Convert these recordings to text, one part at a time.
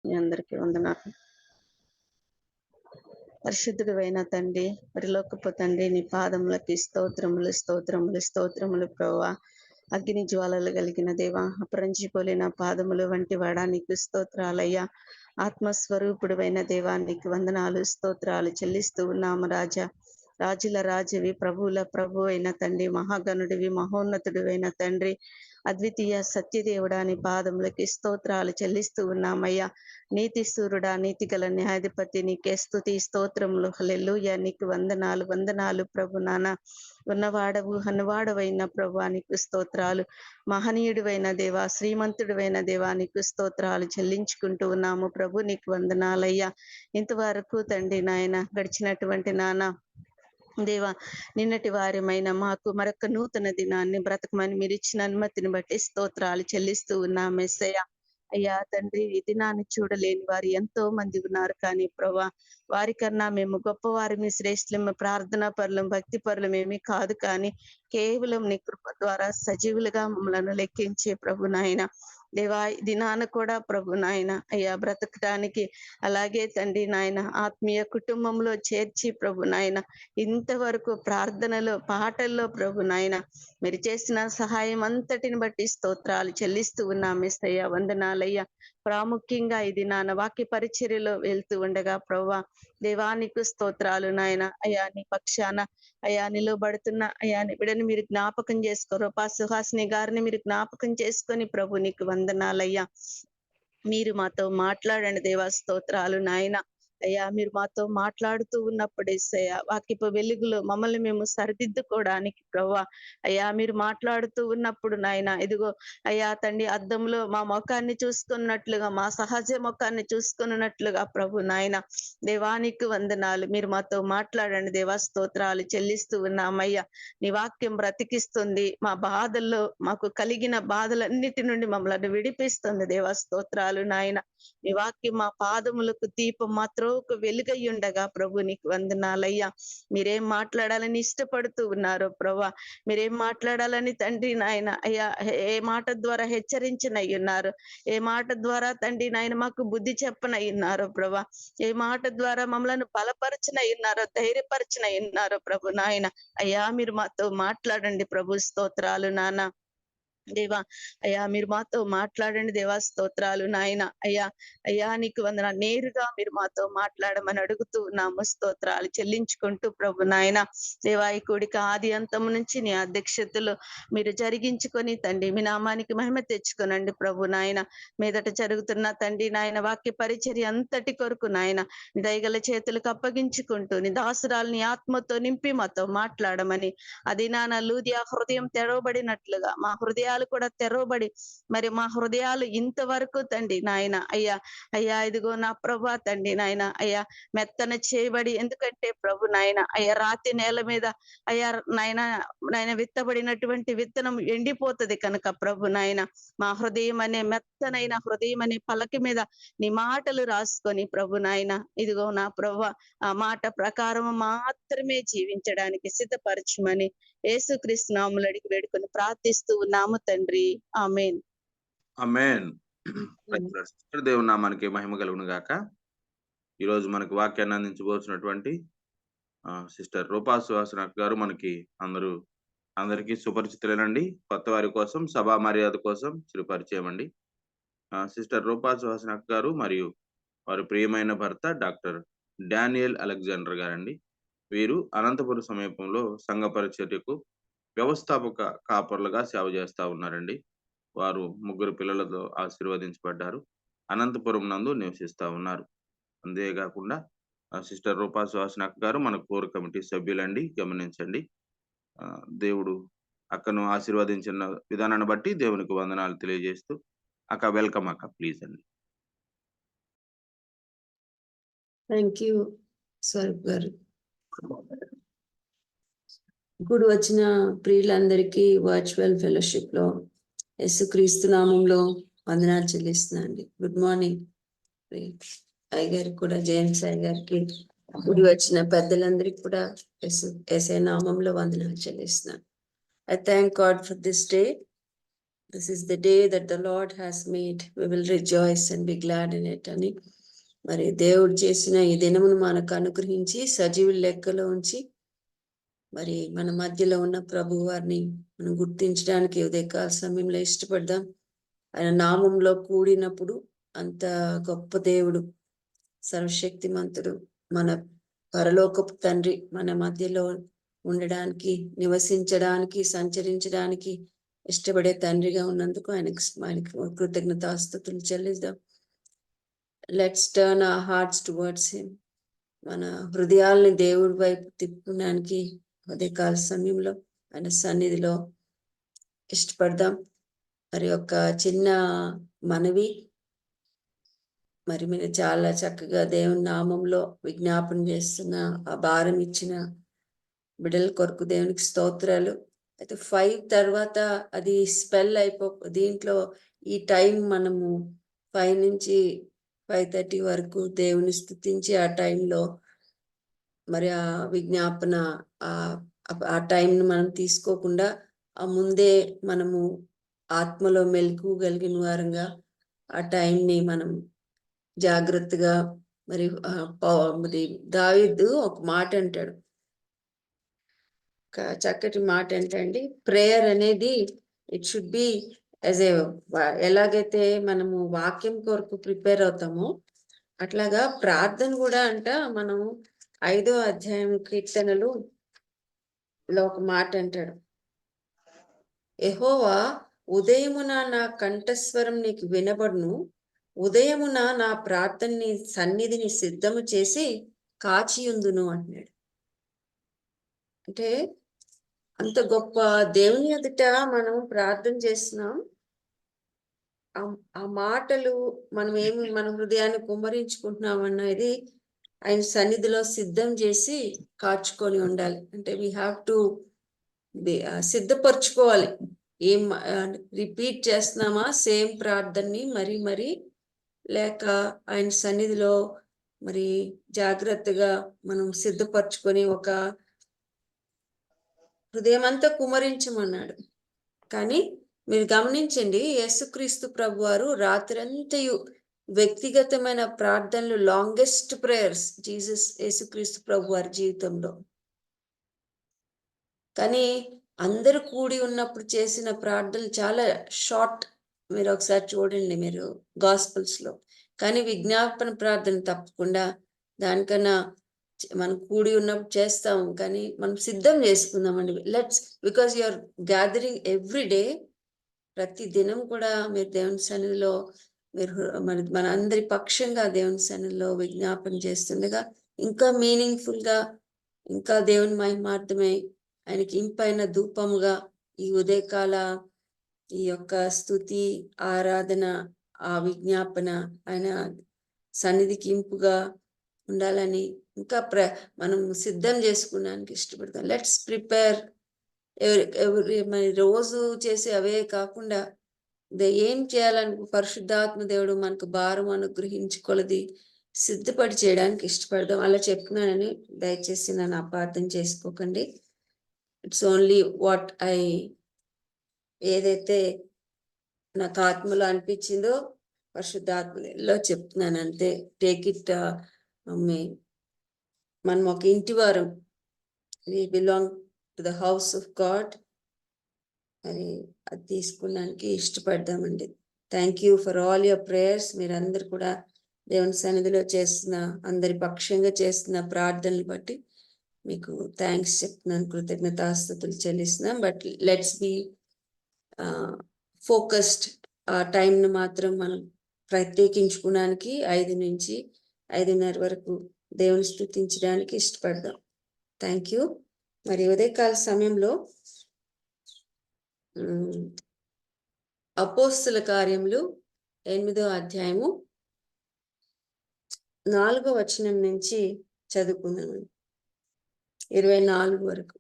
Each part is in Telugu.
మీ అందరికీ వందనాలు. పరిశుద్ధుడైన తండ్రి, పరిలోకపు తండ్రి, నీ పాదములకి స్తోత్రములు స్తోత్రములు స్తోత్రములు ప్రభువా. అగ్ని జ్వాలలు కలిగిన దేవా, అపరంజిపోలిన పాదములు వంటి వాడా నీకు స్తోత్రాలయ్యా. ఆత్మస్వరూపుడువైన దేవా నీకు వందనాలు స్తోత్రాలు చెల్లిస్తూ ఉన్నాము రాజా. రాజుల రాజువి, ప్రభువుల ప్రభు అయిన తండ్రి, మహాగణుడివి, మహోన్నతుడివైన తండ్రి, అద్వితీయ సత్యదేవుడా నీ పాదములకి స్తోత్రాలు చెల్లిస్తూ ఉన్నామయ్యా. నీతి సూర్యుడా, నీతి గల న్యాయాధిపతి, నీకే స్తుతి స్తోత్రములు. హల్లెలూయా, నీకు వందనాలు వందనాలు ప్రభు. నాన్న ఉన్నవాడవు హనువాడవైన ప్రభు నీకు స్తోత్రాలు. మహనీయుడివైన దేవా, శ్రీమంతుడివైన దేవా నీకు స్తోత్రాలు చెల్లించుకుంటూ ఉన్నాము ప్రభు. నీకు వందనాలయ్యా. ఇంతవరకు తండ్రి నాయన గడిచినటువంటి నాన్న దేవా, నిన్నటి వారమైన మాకు మరొక నూతన దినాన్ని బ్రతకమని మీరు ఇచ్చిన అనుమతిని బట్టి స్తోత్రాలు చెల్లిస్తూ ఉన్నాం యేసయ్యా. అయ్యా తండ్రి, ఈ దినాన్ని చూడలేని వారు ఎంతో మంది ఉన్నారు, కానీ ప్రభా వారికన్నా మేము గొప్పవారిమి, శ్రేష్ఠులము, ప్రార్థనా పరులం, భక్తి పరులం ఏమీ కాదు, కానీ కేవలం నీ కృప ద్వారా సజీవులుగా మమ్మల్ని లెక్కించే ప్రభు నాయన దేవా. దినాన కూడా ప్రభు నాయన అయ్యా బ్రతకటానికి, అలాగే తండ్రి నాయన ఆత్మీయ కుటుంబంలో చేర్చి ప్రభు నాయన ఇంతవరకు ప్రార్థనలో పాటల్లో ప్రభు నాయన మీరు చేసిన సహాయం అంతటిని బట్టి స్తోత్రాలు చెల్లిస్తూ ఉన్నాం యేసయ్యా. వందనాలయ్యా. ప్రాముఖ్యంగా ఇది నాన్న వాక్య పరిచర్యలో వెళ్తూ ఉండగా ప్రభా దేవానికి స్తోత్రాలు నాయన. అయ్యా నీ పక్షాన అయ్యా నిలబడుతున్న అయ్యా బిడ్డని మీరు జ్ఞాపకం చేసుకోరు, సుహాసిని గారిని మీరు జ్ఞాపకం చేసుకొని ప్రభు నీకు వందనాలయ్యా. మీరు మాతో మాట్లాడండి దేవా. స్తోత్రాలు నాయన. అయ్యా మీరు మాతో మాట్లాడుతూ ఉన్నప్పుడు యేసయ్యా వాక్యపు వెలుగులో మమ్మల్ని మేము సరిదిద్దుకోవడానికి ప్రభా అయ్యా మీరు మాట్లాడుతూ ఉన్నప్పుడు నాయన ఇదిగో అయ్యా తండ్రి అద్దంలో మా ముఖాన్ని చూసుకున్నట్లుగా, మా సహజ ముఖాన్ని చూసుకున్నట్లుగా ప్రభు నాయన దేవానికి వందనాలు. మీరు మాతో మాట్లాడండి దేవా. స్తోత్రాలు చెల్లిస్తూ ఉన్నామయ్యా. నీ వాక్యం బ్రతికిస్తుంది. మా బాధల్లో మాకు కలిగిన బాధలన్నిటి నుండి మమ్మల్ని విడిపిస్తుంది దేవా. స్తోత్రాలు నాయన. నీ వాక్యం మా పాదములకు దీపం, మా త్రోవకు వెలుగై ఉండగా ప్రభు నీకు వందనాలయ్యా. మీరేం మాట్లాడాలని ఇష్టపడుతూ ఉన్నారో ప్రభా, మీరేం మాట్లాడాలని తండ్రి నాయన అయ్యా ఏ మాట ద్వారా హెచ్చరించనై ఉన్నారు, ఏ మాట ద్వారా తండ్రి నాయన మాకు బుద్ధి చెప్పనై ఉన్నారో ప్రభా, ఏ మాట ద్వారా మమ్మల్ని బలపరచనై ఉన్నారో, ధైర్యపరచనై ఉన్నారో ప్రభు నాయన అయ్యా మీరు మాతో మాట్లాడండి ప్రభు. స్తోత్రాలు నాన్న దేవా. అయ్యా మీరు మాతో మాట్లాడండి దేవా. స్తోత్రాలు నాయన. అయ్యా అయ్యా నీకు వందన. నేరుగా మీరు మాతో మాట్లాడమని అడుగుతూ ఉన్నాము. స్తోత్రాలు చెల్లించుకుంటూ ప్రభు నాయన దేవా ఈ కూడిక ఆది అంతము నుంచి నీ అధ్యక్షతలో మీరు జరిగించుకొని తండ్రి మీ నామానికి మహిమ తెచ్చుకోనండి ప్రభు నాయన. మీదట జరుగుతున్న తండ్రి నాయన వాక్య పరిచర్య అంతటి కొరకు నాయన దయగల చేతులకు అప్పగించుకుంటూ నీ దాసురాల్ని ఆత్మతో నింపి మాతో మాట్లాడమని, అది నాన్న లూదియా హృదయం తెరవబడినట్లుగా మా హృదయాలు కూడా తెరవబడి మరి మా హృదయాలు ఇంతవరకు తండ్రి నాయన అయ్యా అయ్యా ఇదిగో నా ప్రభా తండ్రి నాయన అయ్యా మెత్తన చేయబడి, ఎందుకంటే ప్రభు నాయన అయ్యా రాతి నేల మీద అయ్యా నాయన నాయన విత్తబడినటువంటి విత్తనం ఎండిపోతుంది కనుక ప్రభు నాయన మా హృదయం అనే మెత్తనైన హృదయం అనే పలక మీద నీ మాటలు రాసుకొని ప్రభు నాయన ఇదిగో నా ప్రభు ఆ మాట ప్రకారం మాత్రమే జీవించడానికి సిద్ధపరచమని యేసుక్రీస్తు నామములో అడిగి వేడుకొని ప్రార్థిస్తూ ఉన్నాము తండ్రి. ఆమేన్. ఆమేన్. దేవుని నామానికి మహిమ కలుగును గాక. ఈ రోజు మనకు వాక్యాన్ని అందించబోతున్నటువంటి సిస్టర్ రూపా సుహాసిని గారు మనకి అందరికీ సుపరిచితులేనండి. కొత్త వారి కోసం సభా మర్యాద కోసం చిరుపరిచయం అండి. సిస్టర్ రూపా సుహాసిని గారు మరియు వారి ప్రియమైన భర్త డాక్టర్ డానియల్ అలెగ్జాండర్ గారండి. వీరు అనంతపురం సమీపంలో సంఘ పరిచర్యకు వ్యవస్థాపక కాపర్లుగా సేవ చేస్తా ఉన్నారండి. వారు 3 పిల్లలతో ఆశీర్వదించబడ్డారు. అనంతపురం నందు నివసిస్తా ఉన్నారు. అంతేకాకుండా సిస్టర్ రూపా సుహాసిని గారు మన కోర్ కమిటీ సభ్యులండి. గమనించండి. దేవుడు అక్కను ఆశీర్వదించిన విధానాన్ని బట్టి దేవునికి వందనాలు తెలియజేస్తూ అక్క వెల్కమ్ అక్క, ప్లీజ్ అండి. థ్యాంక్ యూ స్వరూప్ గారు. ఇప్పుడు వచ్చిన ప్రియులందరికీ వర్చువల్ ఫెలోషిప్ లో యేసుక్రీస్తు నామంలో వందనాలు చెల్లిస్తున్నాండి. Good morning. అయ్య గారికి కూడా, జేమ్స్ అయ్య గారికి, ఇప్పుడు వచ్చిన పెద్దలందరికీ కూడా యేసయ్య నామంలో వందనాలు చెల్లిస్తున్నాను. I thank God for this day, this is the day that the lord has made, we will rejoice and be glad in it అని మరి దేవుడు చేసిన ఈ దినమును మనకు అనుగ్రహించి సజీవుల లెక్కలో ఉంచి మరి మన మధ్యలో ఉన్న ప్రభు వారిని మనం గుర్తించడానికి ఉదయకాల సమయంలో ఇష్టపడదాం. ఆయన నామంలో కూడినప్పుడు అంత గొప్ప దేవుడు, సర్వశక్తిమంతుడు, మన పరలోకపు తండ్రి మన మధ్యలో ఉండడానికి, నివసించడానికి, సంచరించడానికి ఇష్టపడే తండ్రిగా ఉన్నందుకు ఆయనకి కృతజ్ఞతాస్తుతులు చెల్లిద్దాం. Let's turn our hearts towards him. మన హృదయాల్ని దేవుడి వైపు తిప్పడానికి ఉదయకాల సమయంలో ఆయన సన్నిధిలో ఇష్టపడదాం. మరి ఒక చిన్న మనవి, మరి మీరు చాలా చక్కగా దేవుని నామంలో విజ్ఞాపన చేస్తున్న ఆ భారం ఇచ్చిన బిడ్డల కొరకు దేవునికి స్తోత్రాలు. అయితే 5 తర్వాత అది స్పెల్ దీంట్లో ఈ టైం మనము 5 నుంచి 5:30 వరకు దేవుని స్తుతించి ఆ టైంలో మరి ఆ విజ్ఞాపన ఆ టైంను మనం తీసుకోకుండా ఆ ముందే మనము ఆత్మలో మెలకు కలిగిన వారంగా ఆ టైంని మనం జాగ్రత్తగా మరి దావీదు ఒక మాట అంటాడు, చక్కటి మాట ఏంటండి, ప్రేయర్ అనేది it should be as a, ఎలాగైతే మనము వాక్యం కొరకు ప్రిపేర్ అవుతామో అట్లాగా ప్రార్థన కూడా అంట. మనం 5వ అధ్యాయం కీర్తనలు లో ఒక మాట అంటాడు, యెహోవా ఉదయమున నా కంఠస్వరం నీకు వినబడును, ఉదయమున నా ప్రార్థనని సన్నిధిని సిద్ధము చేసి కాచియుందును అంటున్నాడు. అంటే అంత గొప్ప దేవుని ఎదుట మనం ప్రార్థన చేస్తున్నాం. ఆ మాటలు మన హృదయాన్ని కుమ్మరించుకుంటున్నాం అన్నది ఆయన సన్నిధిలో సిద్ధం చేసి కాచుకొని ఉండాలి. అంటే వీ హ్యావ్ టు సిద్ధపరచుకోవాలి. ఏం రిపీట్ చేస్తున్నామా సేమ్ ప్రార్థనని మరి లేక ఆయన సన్నిధిలో మరి జాగ్రత్తగా మనం సిద్ధపరచుకొని ఒక హృదయం అంతా కుమరించమన్నాడు. కానీ మీరు గమనించండి, యేసుక్రీస్తు ప్రభు వారు రాత్రంతయు వ్యక్తిగతమైన ప్రార్థనలు, లాంగెస్ట్ ప్రేయర్స్ యేసుక్రీస్తు ప్రభు వారి జీవితంలో. కానీ అందరూ కూడి ఉన్నప్పుడు చేసిన ప్రార్థనలు చాలా షార్ట్. మీరు ఒకసారి చూడండి మీరు గాస్పల్స్ లో. కానీ విజ్ఞాపన ప్రార్థన తప్పకుండా దానికన్నా మనం కూడి ఉన్నప్పుడు చేస్తాం. కానీ మనం సిద్ధం చేసుకుందామండి. Because you're gathering every day, ప్రతి దినం కూడా మీరు దేవుని సన్నిధిలో మీరు మన అందరి పక్షంగా దేవుని సన్నిధిలో విజ్ఞాపన చేస్తుండగా ఇంకా మీనింగ్ఫుల్ గా, ఇంకా దేవుని మహిమార్థమై ఆయనకి ఇంపైన ధూపముగా ఈ ఉదయకాల ఈ యొక్క స్తుతి, ఆరాధన, ఆ విజ్ఞాపన ఆయన సన్నిధికి ఇంపుగా ఉండాలని ఇంకా మనం సిద్ధం చేసుకోవడానికి ఇష్టపడతాం. Let's prepare. మరి రోజు చేసే అవే కాకుండా ఏం చేయాలని పరిశుద్ధాత్మ దేవుడు మనకు భారం అనుగ్రహించుకొలది సిద్ధపడి చేయడానికి ఇష్టపడదాం. అలా చెప్తున్నానని దయచేసి నన్ను అపార్థం చేసుకోకండి. ఇట్స్ ఓన్లీ వాట్ ఏదైతే నాకు ఆత్మలో అనిపించిందో పరిశుద్ధాత్మలో చెప్తున్నాను అంతే. Take it. మనం ఒక ఇంటి వారం, we belong to the house of God. మరి అది తీసుకున్నానికి ఇష్టపడదామండి. Thank you for all your prayers. మీరందరూ కూడా దేవుని సన్నిధిలో చేస్తున్న, అందరి పక్షంగా చేస్తున్న ప్రార్థనలు బట్టి మీకు థ్యాంక్స్ చెప్తున్నాను, కృతజ్ఞతాస్తుతులు చెల్లిస్తున్నాం. But let's be focused. ఆ టైంను మాత్రం మనం ప్రత్యేకించుకోవడానికి 5 నుంచి 5:30 వరకు దేవుని స్తుతించడానికి ఇష్టపడదాం. Thank you. మరి ఉదయకాల సమయంలో అపోస్తుల కార్యములు 8వ అధ్యాయము 4వ వచనం నుంచి చదువుకున్నాను 24 వరకు.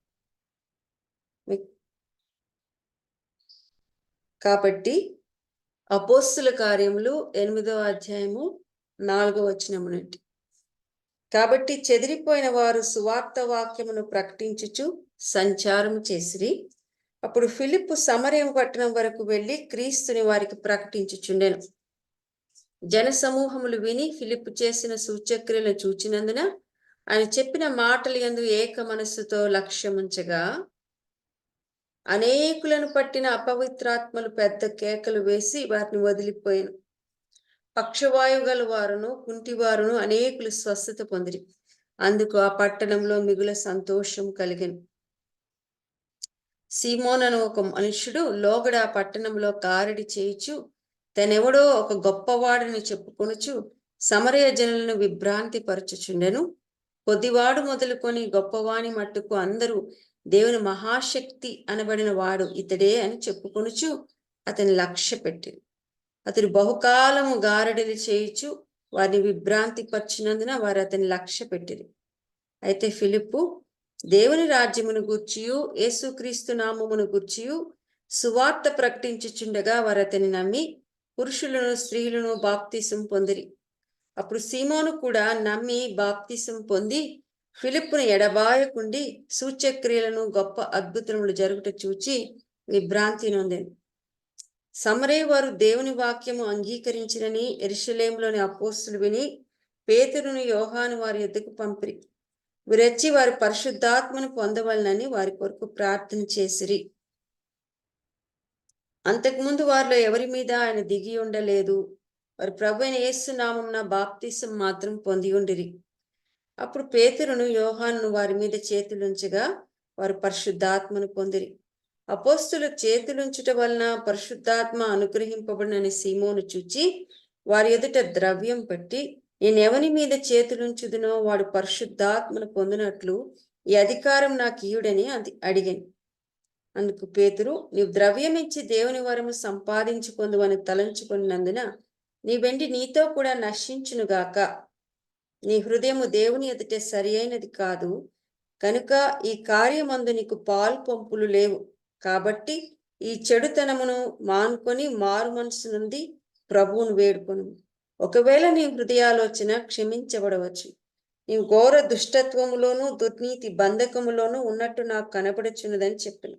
కాబట్టి అపోస్తుల కార్యములు 8వ అధ్యాయము 4వ వచనం నుండి, కాబట్టి చెదిరిపోయిన వారు సువార్త వాక్యమును ప్రకటించుచు సంచారము చేసిరి, అప్పుడు ఫిలిప్పు సమరయం పట్టణం వరకు వెళ్లి క్రీస్తుని వారికి ప్రకటించుచుండెను. జన సమూహములు విని ఫిలిప్పు చేసిన సూచక్రియలను చూచినందున ఆయన చెప్పిన మాటలు యందు ఏక మనస్సుతో లక్ష్యముంచగా అనేకులను పట్టిన అపవిత్రాత్మలు పెద్ద కేకలు వేసి వారిని వదిలిపోయాను. పక్షవాయు గల వారును కుంటివారును అనేకులు స్వస్థత పొందిరి. అందుకు ఆ పట్టణంలో మిగుల సంతోషం కలిగెను. సీమోన్ అను ఒక మనుష్యుడు లోగడ ఆ పట్టణంలో కారడి చేయుచు తనెవడో ఒక గొప్పవాడని చెప్పుకొనుచు సమరయ జనులను విభ్రాంతి పరచుచుండెను. కొద్దివాడు మొదలుకొని గొప్పవాని మట్టుకు అందరూ దేవుని మహాశక్తి అనబడిన వాడు ఇతడే అని చెప్పుకొనుచు అతని లక్ష్య పెట్టి అతడు బహుకాలము గారడిలు చేయుచు వారిని విభ్రాంతి పరిచినందున వారు అతని లక్ష్య పెట్టిరి. అయితే ఫిలిప్పు దేవుని రాజ్యమును గూర్చియు యేసుక్రీస్తు నామమును గూర్చియు సువార్త ప్రకటించుచుండగా వారు అతని నమ్మి పురుషులను స్త్రీలను బాప్తిసం పొందిరి. అప్పుడు సీమోను కూడా నమ్మి బాప్తిసం పొంది ఫిలిప్పును ఎడబాయకుండి సూచక్రియలను గొప్ప అద్భుతములు జరుగుట చూచి విభ్రాంతి నొందెను. సమరయ వారు దేవుని వాక్యము అంగీకరించినని యెరూషలేములోని అపోస్తలులు విని పేతురును యోహాను వారి యొద్దకు పంపిరి. వీరొచ్చి వారు పరిశుద్ధాత్మను పొందవలనని వారి కొరకు ప్రార్థన చేసిరి. అంతకుముందు వారిలో ఎవరి మీద ఆయన దిగి ఉండలేదు. వారు ప్రభువైన యేసు నామమున బాప్తిసం మాత్రం పొంది ఉండిరి. అప్పుడు పేతురును యోహానును వారి మీద చేతులుంచగా వారు పరిశుద్ధాత్మను పొందిరి. అపోస్తులు చేతులుంచుట వలన పరిశుద్ధాత్మ అనుగ్రహింపబడినని సీమోను చూచి వారి ఎదుట ద్రవ్యం పెట్టి, నేను ఎవని మీద చేతులుంచుదునో వాడు పరిశుద్ధాత్మను పొందినట్లు ఈ అధికారం నాకు ఇయుడని అడిగాను. అందుకు పేతురు, నీవు ద్రవ్యం ఇచ్చి దేవుని వరము సంపాదించుకొందువని తలంచుకున్నందున నీ వెండి నీతో కూడా నశించునుగాక. నీ హృదయము దేవుని ఎదుట సరి అయినది కాదు కనుక ఈ కార్యమందు నీకు పాలు పంపులు లేవు. కాబట్టి ఈ చెడుతనమును మానుకొని మారు మనసు నుండి ప్రభువును వేడుకొను. ఒకవేళ నీ హృదయాలోచన క్షమించబడవచ్చు. నీవు ఘోర దుష్టత్వములోను దుర్నీతి బంధకములోను ఉన్నట్టు నాకు కనపడుచున్నదని చెప్పాను.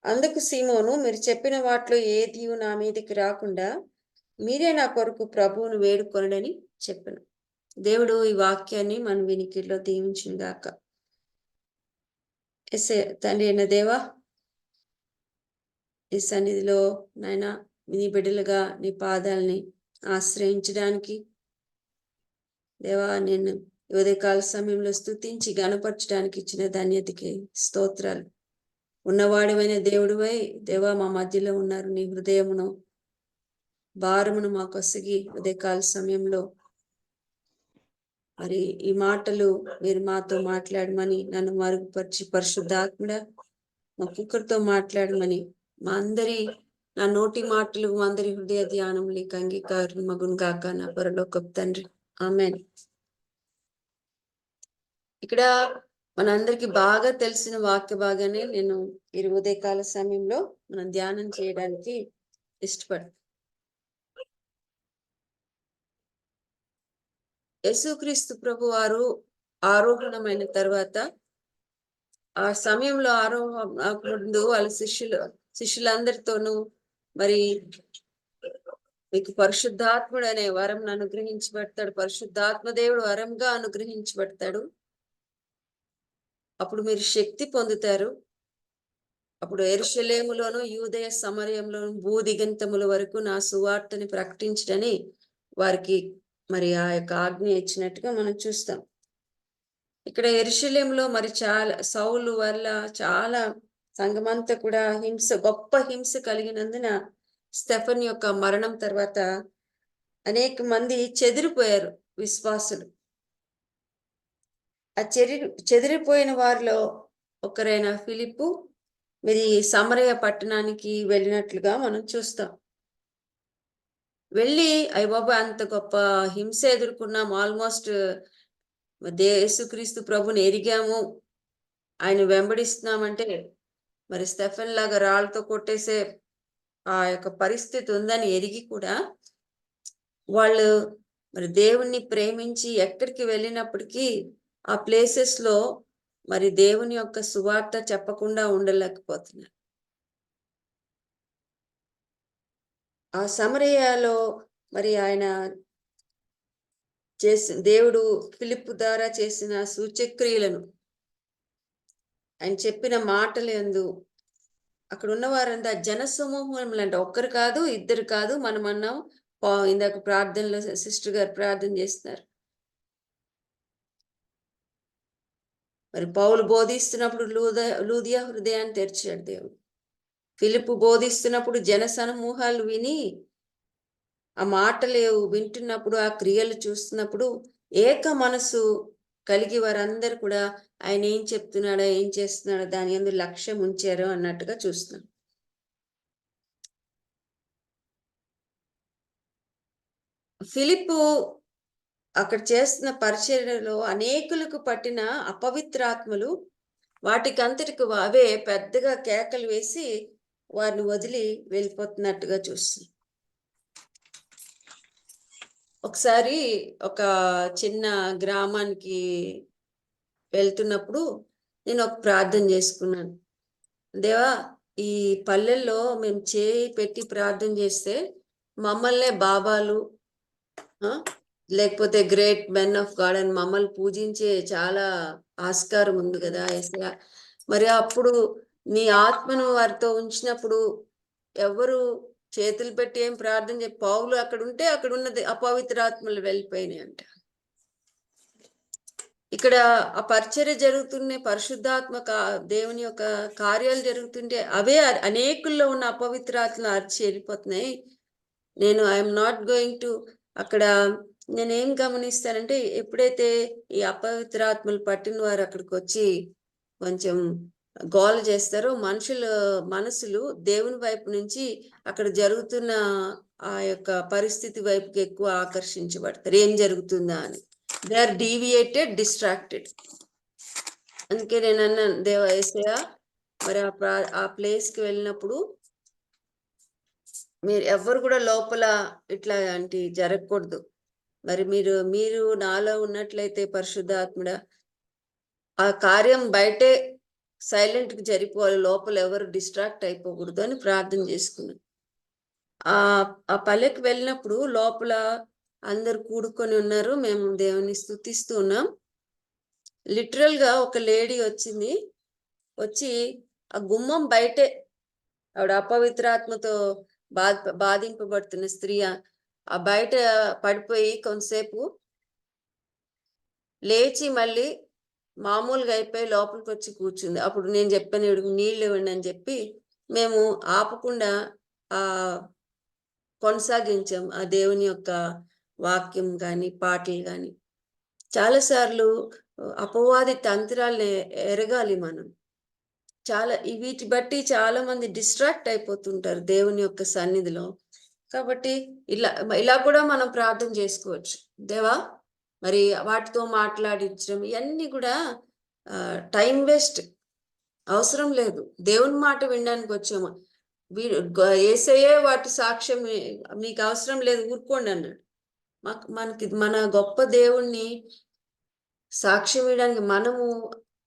అందుకు సీమోను, మీరు చెప్పిన వాటిలో ఏది నా మీదకి రాకుండా మీరే నా కొరకు ప్రభువును వేడుకొనడని చెప్పాను. దేవుడు ఈ వాక్యాన్ని మన వినికిడిలో దీవించుగాక. తండ్రి అయిన దేవా, ఈ సన్నిధిలో నాయన నీ బిడ్డలుగా నీ పాదాలని ఆశ్రయించడానికి దేవా నేను ఉదయకాల సమయంలో స్తుతించి గణపరచడానికి ఇచ్చిన ధన్యతకి స్తోత్రాలు. ఉన్నవాడివైన దేవుడివై దేవా మా మధ్యలో ఉన్నారు. నీ హృదయమును భారమును మాకు ఒసగి ఉదయకాల సమయంలో మరి ఈ మాటలు మీరు మాతో మాట్లాడమని నన్ను మరుగుపరిచి పరిశుద్ధాత్ముడా మా కుక్కరితో మాట్లాడమని మా అందరి నా నోటి మాటలు మా అందరి హృదయ ధ్యానములకి అంగీకారం మగును గాక నా పరలోకపు తండ్రి. ఆమేన్. ఇక్కడ మనందరికి బాగా తెలిసిన వాక్య భాగానే నేను ఈ ఉదయకాల సమయంలో మనం ధ్యానం చేయడానికి ఇష్టపడతాను. యేసుక్రీస్తు ప్రభు వారు ఆరోహణమైన తర్వాత ఆ సమయంలో ముందు వాళ్ళ శిష్యులందరితోనూ మరి మీకు పరిశుద్ధాత్ముడు అనే వరం అనుగ్రహించబడతాడు. పరిశుద్ధాత్మ దేవుడు వరంగా అనుగ్రహించబడతాడు. అప్పుడు మీరు శక్తి పొందుతారు. అప్పుడు యెరూషలేములోను యూదయ సమరయంలోను భూదిగంతముల వరకు నా సువార్తని ప్రకటించడని వారికి మరి ఆ యొక్క ఆజ్ఞ ఇచ్చినట్టుగా మనం చూస్తాం. ఇక్కడ యెరూషలేములో మరి చాలా సౌలు వల్ల చాలా సంఘమంతా కూడా గొప్ప హింస కలిగినందున స్టెఫన్ యొక్క మరణం తర్వాత అనేక మంది చెదిరిపోయారు విశ్వాసులు. ఆ చెదిరిపోయిన వారిలో ఒకరైన ఫిలిప్పు మరి సమరయ పట్టణానికి వెళ్ళినట్లుగా మనం చూస్తాం. వెళ్ళి అయ్య బాబా అంత గొప్ప హింస ఎదుర్కొన్నాం, ఆల్మోస్ట్ యేసుక్రీస్తు ప్రభుని ఎరిగాము, ఆయన వెంబడిస్తున్నామంటే మరి స్టెఫెన్ లాగా రాళ్ళతో కొట్టేసే ఆ యొక్క పరిస్థితి ఉందని ఎరిగి కూడా వాళ్ళు మరి దేవుణ్ణి ప్రేమించి ఎక్కడికి వెళ్ళినప్పటికీ ఆ ప్లేసెస్ లో మరి దేవుని యొక్క సువార్త చెప్పకుండా ఉండలేకపోతున్నారు. ఆ సమరయాలో మరి ఆయన దేవుడు ఫిలిప్పు ద్వారా చేసిన సూచక్రియలను, ఆయన చెప్పిన మాటలు యందు అక్కడ ఉన్న వారంతా జన సమూహములు అంట, ఒక్కరు కాదు, ఇద్దరు కాదు. మనం అన్నాం ఇందాక ప్రార్థనలో సిస్టర్ గారు ప్రార్థన చేస్తున్నారు. మరి పౌలు బోధిస్తున్నప్పుడు లూదియా హృదయాన్ని తెరిచాడు దేవుడు. ఫిలిప్పు బోధిస్తున్నప్పుడు జన సమూహాలు విని ఆ మాటలు వింటున్నప్పుడు, ఆ క్రియలు చూస్తున్నప్పుడు ఏక మనసు కలిగి వారందరూ కూడా ఆయన ఏం చెప్తున్నాడో, ఏం చేస్తున్నాడో దాని యందు లక్ష్యం ఉంచారు అన్నట్టుగా చూస్తున్నాం. ఫిలిప్పు అక్కడ చేస్తున్న పరిచర్యలో అనేకులకు పట్టిన అపవిత్రాత్మలు వాటికి అంతటికి అవే పెద్దగా కేకలు వేసి వారిని వదిలి వెళ్ళిపోతున్నట్టుగా చూస్తున్నాం. ఒకసారి ఒక చిన్న గ్రామానికి వెళ్తున్నప్పుడు నేను ఒక ప్రార్థన చేసుకున్నాను. దేవా, ఈ పల్లెల్లో మేము చేయి పెట్టి ప్రార్థన చేస్తే మమ్మల్నే బాబాలు లేకపోతే గ్రేట్ మెన్ ఆఫ్ గాడ్ అని మమ్మల్ని పూజించే చాలా ఆస్కారం ఉంది కదా యేసయ్యా. మరి అప్పుడు నీ ఆత్మను వారితో ఉంచినప్పుడు ఎవరు చేతులు పెట్టి ఏం ప్రార్థన చెప్పి పౌలు అక్కడ ఉంటే అక్కడ ఉన్నది అపవిత్రాత్మలు వెళ్ళిపోయినాయి అంట. ఇక్కడ ఆ పరిచర్య జరుగుతుండే, పరిశుద్ధాత్మ దేవుని యొక్క కార్యాలు జరుగుతుంటే అవే అనేకుల్లో ఉన్న అపవిత్రాత్మలు అరిచి వెళ్ళిపోతున్నాయి. నేను ఐఎమ్ నాట్ గోయింగ్ టు అక్కడ నేనేం గమనిస్తానంటే, ఎప్పుడైతే ఈ అపవిత్రాత్మలు పట్టిన వారు అక్కడికి వచ్చి కొంచెం గోల చేస్తారో మనసులు దేవుని వైపు నుంచి అక్కడ జరుగుతున్న ఆ యొక్క పరిస్థితి వైపుకి ఎక్కువ ఆకర్షించబడతారు. ఏం జరుగుతుందా అని. They are deviated, distracted. అందుకే నేను అన్నాను, దేవ యేసయ్యా, మరి ఆ ప్లేస్కి వెళ్ళినప్పుడు మీరు ఎవ్వరు కూడా లోపల ఇట్లా అంటే జరగకూడదు. మరి మీరు నాలో ఉన్నట్లయితే పరిశుద్ధాత్ముడా, ఆ కార్యం బయటే సైలెంట్గా జరిపోవాలి, లోపల ఎవరు డిస్ట్రాక్ట్ అయిపోకూడదు అని ప్రార్థన చేసుకున్నాను. ఆ పల్లెకి వెళ్ళినప్పుడు లోపల అందరు కూడుకొని ఉన్నారు, మేము దేవుని స్తుతిస్తూ ఉన్నాం. లిటరల్ గా ఒక లేడీ వచ్చి ఆ గుమ్మం బయటే, ఆవిడ అపవిత్రాత్మతో బాధింపబడుతున్న స్త్రీ ఆ బయట పడిపోయి కొంతసేపు లేచి మళ్ళీ మామూలుగా అయిపోయి లోపలికి వచ్చి కూర్చుంది. అప్పుడు నేను చెప్పాను, నీళ్ళు ఇవ్వండి అని చెప్పి మేము ఆపకుండా కొనసాగించాం ఆ దేవుని యొక్క వాక్యం కానీ పాటలు కానీ. చాలాసార్లు అపవాది తంత్రాలని ఎరగాలి మనం. వీటి బట్టి చాలా మంది డిస్ట్రాక్ట్ అయిపోతుంటారు దేవుని యొక్క సన్నిధిలో. కాబట్టి ఇలా కూడా మనం ప్రార్థన చేసుకోవచ్చు. దేవా, మరి వాటితో మాట్లాడించడం ఇవన్నీ కూడా టైం వేస్ట్, అవసరం లేదు. దేవుని మాట వినడానికి వచ్చాము. యేసయ్యే వాటి సాక్ష్యం, మీకు అవసరం లేదు, ఊరుకోండి అన్నాడు. మన గొప్ప దేవుణ్ణి సాక్ష్యం ఇవ్వడానికి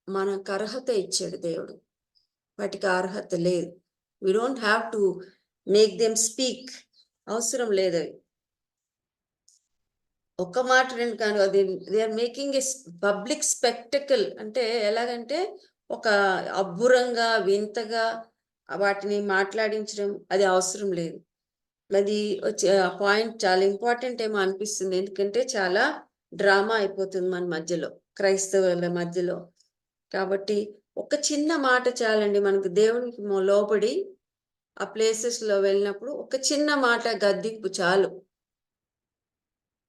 మనకు అర్హత ఇచ్చాడు దేవుడు. వాటికి అర్హత లేదు. We don't have to make them speak. అవసరం లేదు. అవి ఒక్క మాట రెండు కాదు, అది they are making a public spectacle. అంటే ఎలాగంటే ఒక అబ్బురంగా వింతగా వాటిని మాట్లాడించడం అది అవసరం లేదు. అది ఆ పాయింట్ చాలా ఇంపార్టెంట్ ఏమో అనిపిస్తుంది. ఎందుకంటే చాలా డ్రామా అయిపోతుంది మన మధ్యలో, క్రైస్తవుల మధ్యలో. కాబట్టి ఒక చిన్న మాట చాలండి మనకు దేవునికి లోబడి ఆ ప్లేసెస్లో వెళ్ళినప్పుడు ఒక చిన్న మాట గద్దింపు చాలు.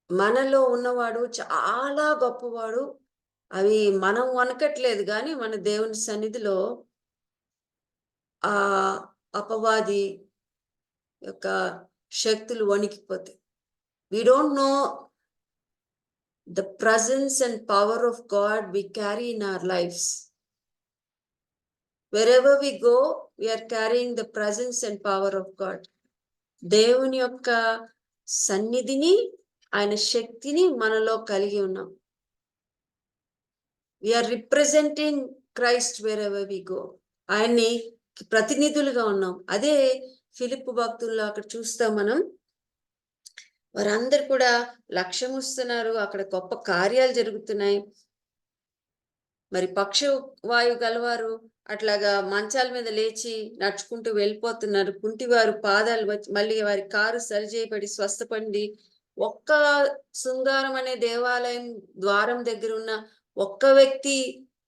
మనలో ఉన్నవాడు చాలా గొప్పవాడు, అవి మనం వనకట్లేదు కానీ మన దేవుని సన్నిధిలో ఆ అపవాది యొక్క శక్తులు వణికిపోతాయి. We don't know the presence and power of God we carry in our lives. Wherever we go, we are carrying the presence and power of God. దేవుని యొక్క సన్నిధిని, ఆయన శక్తిని మనలో కలిగి ఉన్నాం. We are representing Christ wherever we go. ఆయన్ని ప్రతినిధులుగా ఉన్నాం. అదే ఫిలిప్పు భక్తుల్లో అక్కడ చూస్తాం మనం. వారందరు కూడా లక్ష్యం వస్తున్నారు, అక్కడ గొప్ప కార్యాలు జరుగుతున్నాయి. మరి పక్షవాయువు గలవారు అట్లాగా మంచాల మీద లేచి నడుచుకుంటూ వెళ్ళిపోతున్నారు. కుంటివారు పాదాలు మళ్ళీ వారి కారు సరిచేయబడి స్వస్థపడి, ఒక్క శృంగారం అనే దేవాలయం ద్వారం దగ్గర ఉన్న ఒక్క వ్యక్తి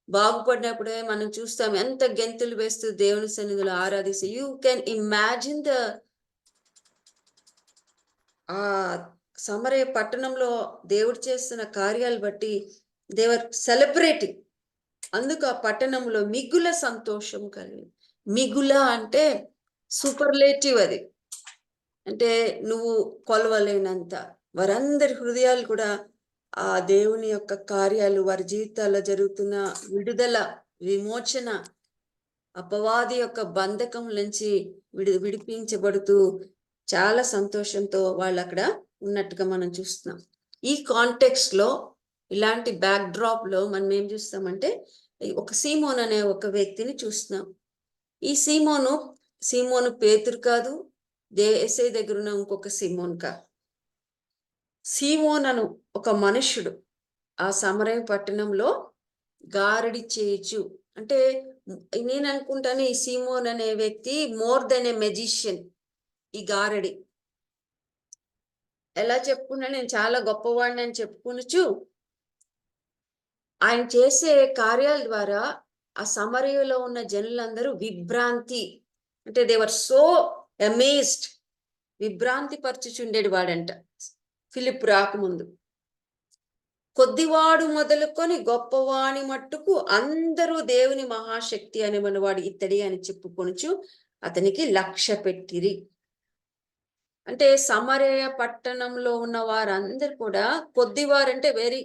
బాగుపడినప్పుడే మనం చూస్తాం ఎంత గెంతులు వేస్తూ దేవుని సన్నిధిలో ఆరాధిస్తూ. యూ కెన్ ఇమాజిన్ ఆ సమరయ పట్టణంలో దేవుడు చేస్తున్న కార్యాలు బట్టి దేవర్ సెలబ్రేటింగ్. అందుకు ఆ పట్టణంలో మిగుల సంతోషం కలిగింది. మిగుల అంటే సూపర్లేటివ్, అది అంటే నువ్వు కొలవలేనంత. వారందరి హృదయాలు కూడా ఆ దేవుని యొక్క కార్యాలు, వారి జీవితాల్లో జరుగుతున్న విడుదల, విమోచన, అపవాది యొక్క బంధకం నుంచి విడిపించబడుతూ చాలా సంతోషంతో వాళ్ళు అక్కడ ఉన్నట్టుగా మనం చూస్తున్నాం. ఈ కాంటెక్స్ట్ లో, ఇలాంటి బ్యాక్ డ్రాప్ లో మనం ఏం చూస్తామంటే ఒక సీమోన్ అనే ఒక వ్యక్తిని చూస్తున్నాం. ఈ సీమోను పేతురు కాదు, యేసయ్య దగ్గర ఉన్న ఇంకొక సీమోన్ కాదు. సీమోన్ అను ఒక మనుష్యుడు ఆ సమరయ పట్టణంలో గారడి చేయొచ్చు. అంటే నేను అనుకుంటాను ఈ సీమోన్ అనే వ్యక్తి మోర్ దెన్ ఏ మెజిషియన్. ఈ గారడి ఎలా చెప్పుకున్నా, నేను చాలా గొప్పవాడిని అని చెప్పుకునొచ్చు. ఆయన చేసే కార్యాల ద్వారా ఆ సమరయలో ఉన్న జనులందరూ విభ్రాంతి, అంటే దేవర్ సో అమేజ్డ్, విభ్రాంతి పరచుచుండేడు వాడంట. ఫిలిప్ రాకముందు కొద్దివాడు మొదలుకొని గొప్పవాణి మట్టుకు అందరూ దేవుని మహాశక్తి అని మనవాడు ఇత్తడి అని చెప్పుకొనుచు అతనికి లక్ష్య పెట్టిరి. అంటే సమరయ పట్టణంలో ఉన్న వారందరూ కూడా కొద్దివారంటే వెరీ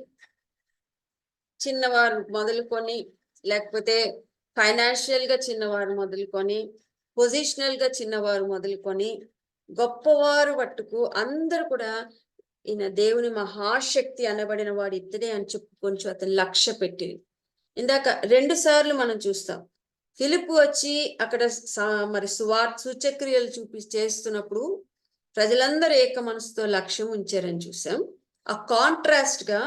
చిన్నవారు మొదలుకొని, లేకపోతే ఫైనాన్షియల్ గా చిన్నవారు మొదలుకొని, పొజిషనల్ గా చిన్నవారు మొదలుకొని, గొప్పవారు పట్టుకు అందరూ కూడా ఈయన దేవుని మహాశక్తి అనబడిన వాడు ఇతడే అని చెప్పుకొని అతను లక్ష్య పెట్టి. ఇందాక 2 సార్లు మనం చూస్తాం. ఫిలిప్ వచ్చి అక్కడ మరి సూచక్రియలు చేస్తున్నప్పుడు ప్రజలందరూ ఏక మనసుతో లక్ష్యం ఉంచారని చూసాం. ఆ కాంట్రాస్ట్ గా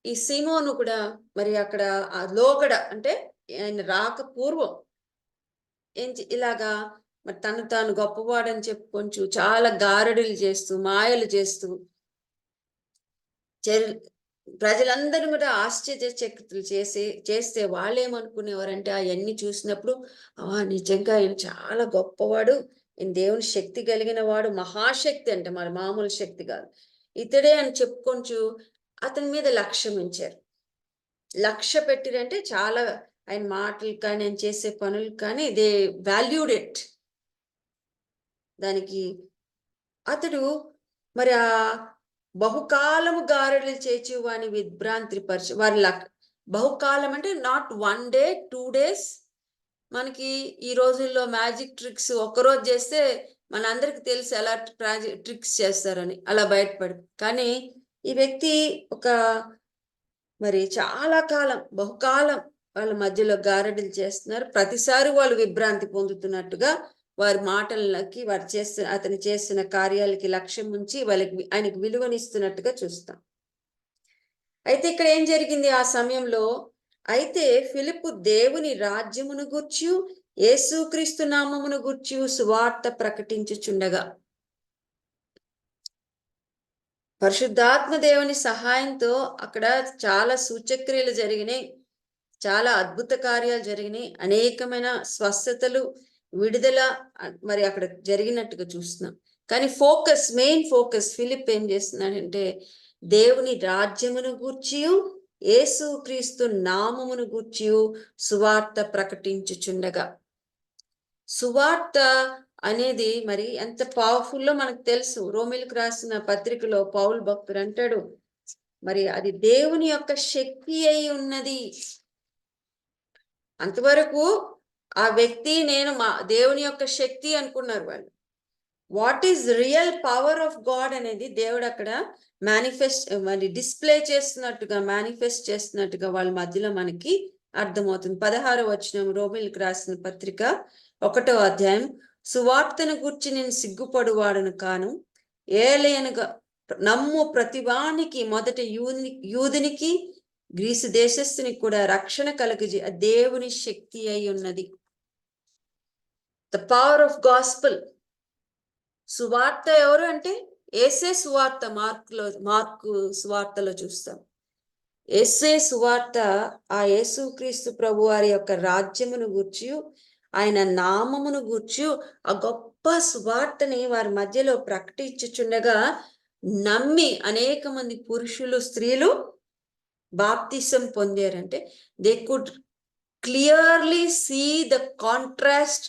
ఈ సీమోను కూడా మరి అక్కడ ఆ లోగడ, అంటే ఆయన రాక పూర్వం ఇలాగా మరి తను తాను గొప్పవాడని చెప్పుకొంచు చాలా గారడులు చేస్తూ, మాయలు చేస్తూ ప్రజలందరూ కూడా ఆశ్చర్యచకితులు చేస్తే వాళ్ళు ఏమనుకునేవారంటే అవన్నీ చూసినప్పుడు నిజంగా ఆయన చాలా గొప్పవాడు, ఈయన దేవుని శక్తి కలిగిన వాడు, మహాశక్తి అంటే మరి మామూలు శక్తి కాదు, ఇతడే అని చెప్పుకొంచు అతని మీద లక్ష్యం ఉంచారు. లక్ష్య పెట్టిరంటే చాలా ఆయన మాటలు కానీ ఆయన చేసే పనులు కానీ దే వాల్యూడ్ ఇట్. దానికి అతడు మరి ఆ బహుకాలము గారడులు చేచి వాని విభ్రాంతి పరిచి వారి బహుకాలం అంటే నాట్ 1 day 2 days. మనకి ఈ రోజుల్లో మ్యాజిక్ ట్రిక్స్ ఒక్కరోజు చేస్తే మనందరికి తెలుసు ఎలా ట్రిక్స్ చేస్తారని, అలా బయటపడి. కానీ ఈ వ్యక్తి ఒక మరి చాలా కాలం, బహుకాలం వాళ్ళ మధ్యలో గారడులు చేస్తున్నారు. ప్రతిసారి వాళ్ళు విభ్రాంతి పొందుతున్నట్టుగా వారి మాటలకి, అతను చేస్తున్న కార్యాలకి లక్ష్యం ఉంచి ఆయనకి విలువనిస్తున్నట్టుగా చూస్తాం. అయితే ఇక్కడ ఏం జరిగింది ఆ సమయంలో? అయితే ఫిలిప్పు దేవుని రాజ్యమును గూర్చి, యేసుక్రీస్తు నామమును గూర్చి సువార్త ప్రకటించుచుండగా, పరిశుద్ధాత్మ దేవుని సహాయంతో అక్కడ చాలా సూచక్రియలు జరిగినాయి, చాలా అద్భుత కార్యాలు జరిగినాయి, అనేకమైన స్వస్థతలు, విడుదల మరి అక్కడ జరిగినట్టుగా చూస్తున్నాం. కానీ మెయిన్ ఫోకస్ ఫిలిప్ ఏం చేస్తున్నాడంటే దేవుని రాజ్యమును గూర్చి, యేసుక్రీస్తు నామమును గూర్చి సువార్త ప్రకటించుచుండగా. సువార్త అనేది మరి ఎంత పవర్ఫుల్లో మనకు తెలుసు. రోమిలకు రాసిన పత్రికలో పౌలు భక్తుడు అంటాడు, మరి అది దేవుని యొక్క శక్తి అయి ఉన్నది. అంతవరకు ఆ వ్యక్తి నేను దేవుని యొక్క శక్తి అనుకున్నారు వాళ్ళు. What is real power of God అనేది దేవుడు అక్కడ డిస్ప్లే చేస్తున్నట్టుగా, మేనిఫెస్ట్ చేస్తున్నట్టుగా వాళ్ళ మధ్యలో మనకి అర్థమవుతుంది. 16వ వచనం రోమిలకు రాసిన పత్రిక 1వ అధ్యాయం, సువార్తను గూర్చి నేను సిగ్గుపడువాడను కాను, ఏలయనగా నమ్ము ప్రతివానికి మొదట యూదునికి గ్రీసు దేశస్థునికి కూడా రక్షణ కలుగజే దేవుని శక్తి అయి ఉన్నది. The power of gospel. సువార్త ఎవరు అంటే యేసే సువార్త. మార్కు సువార్తలో చూస్తాం. యేసే సువార్త ఆ యేసుక్రీస్తు ప్రభు వారి యొక్క రాజ్యమును గూర్చి, ఆయన నామమును గూర్చి ఆ గొప్ప సువార్తని వారి మధ్యలో ప్రకటించుచుండగా నమ్మి అనేక మంది పురుషులు, స్త్రీలు బాప్తిసం పొందారంటే they could clearly see the contrast.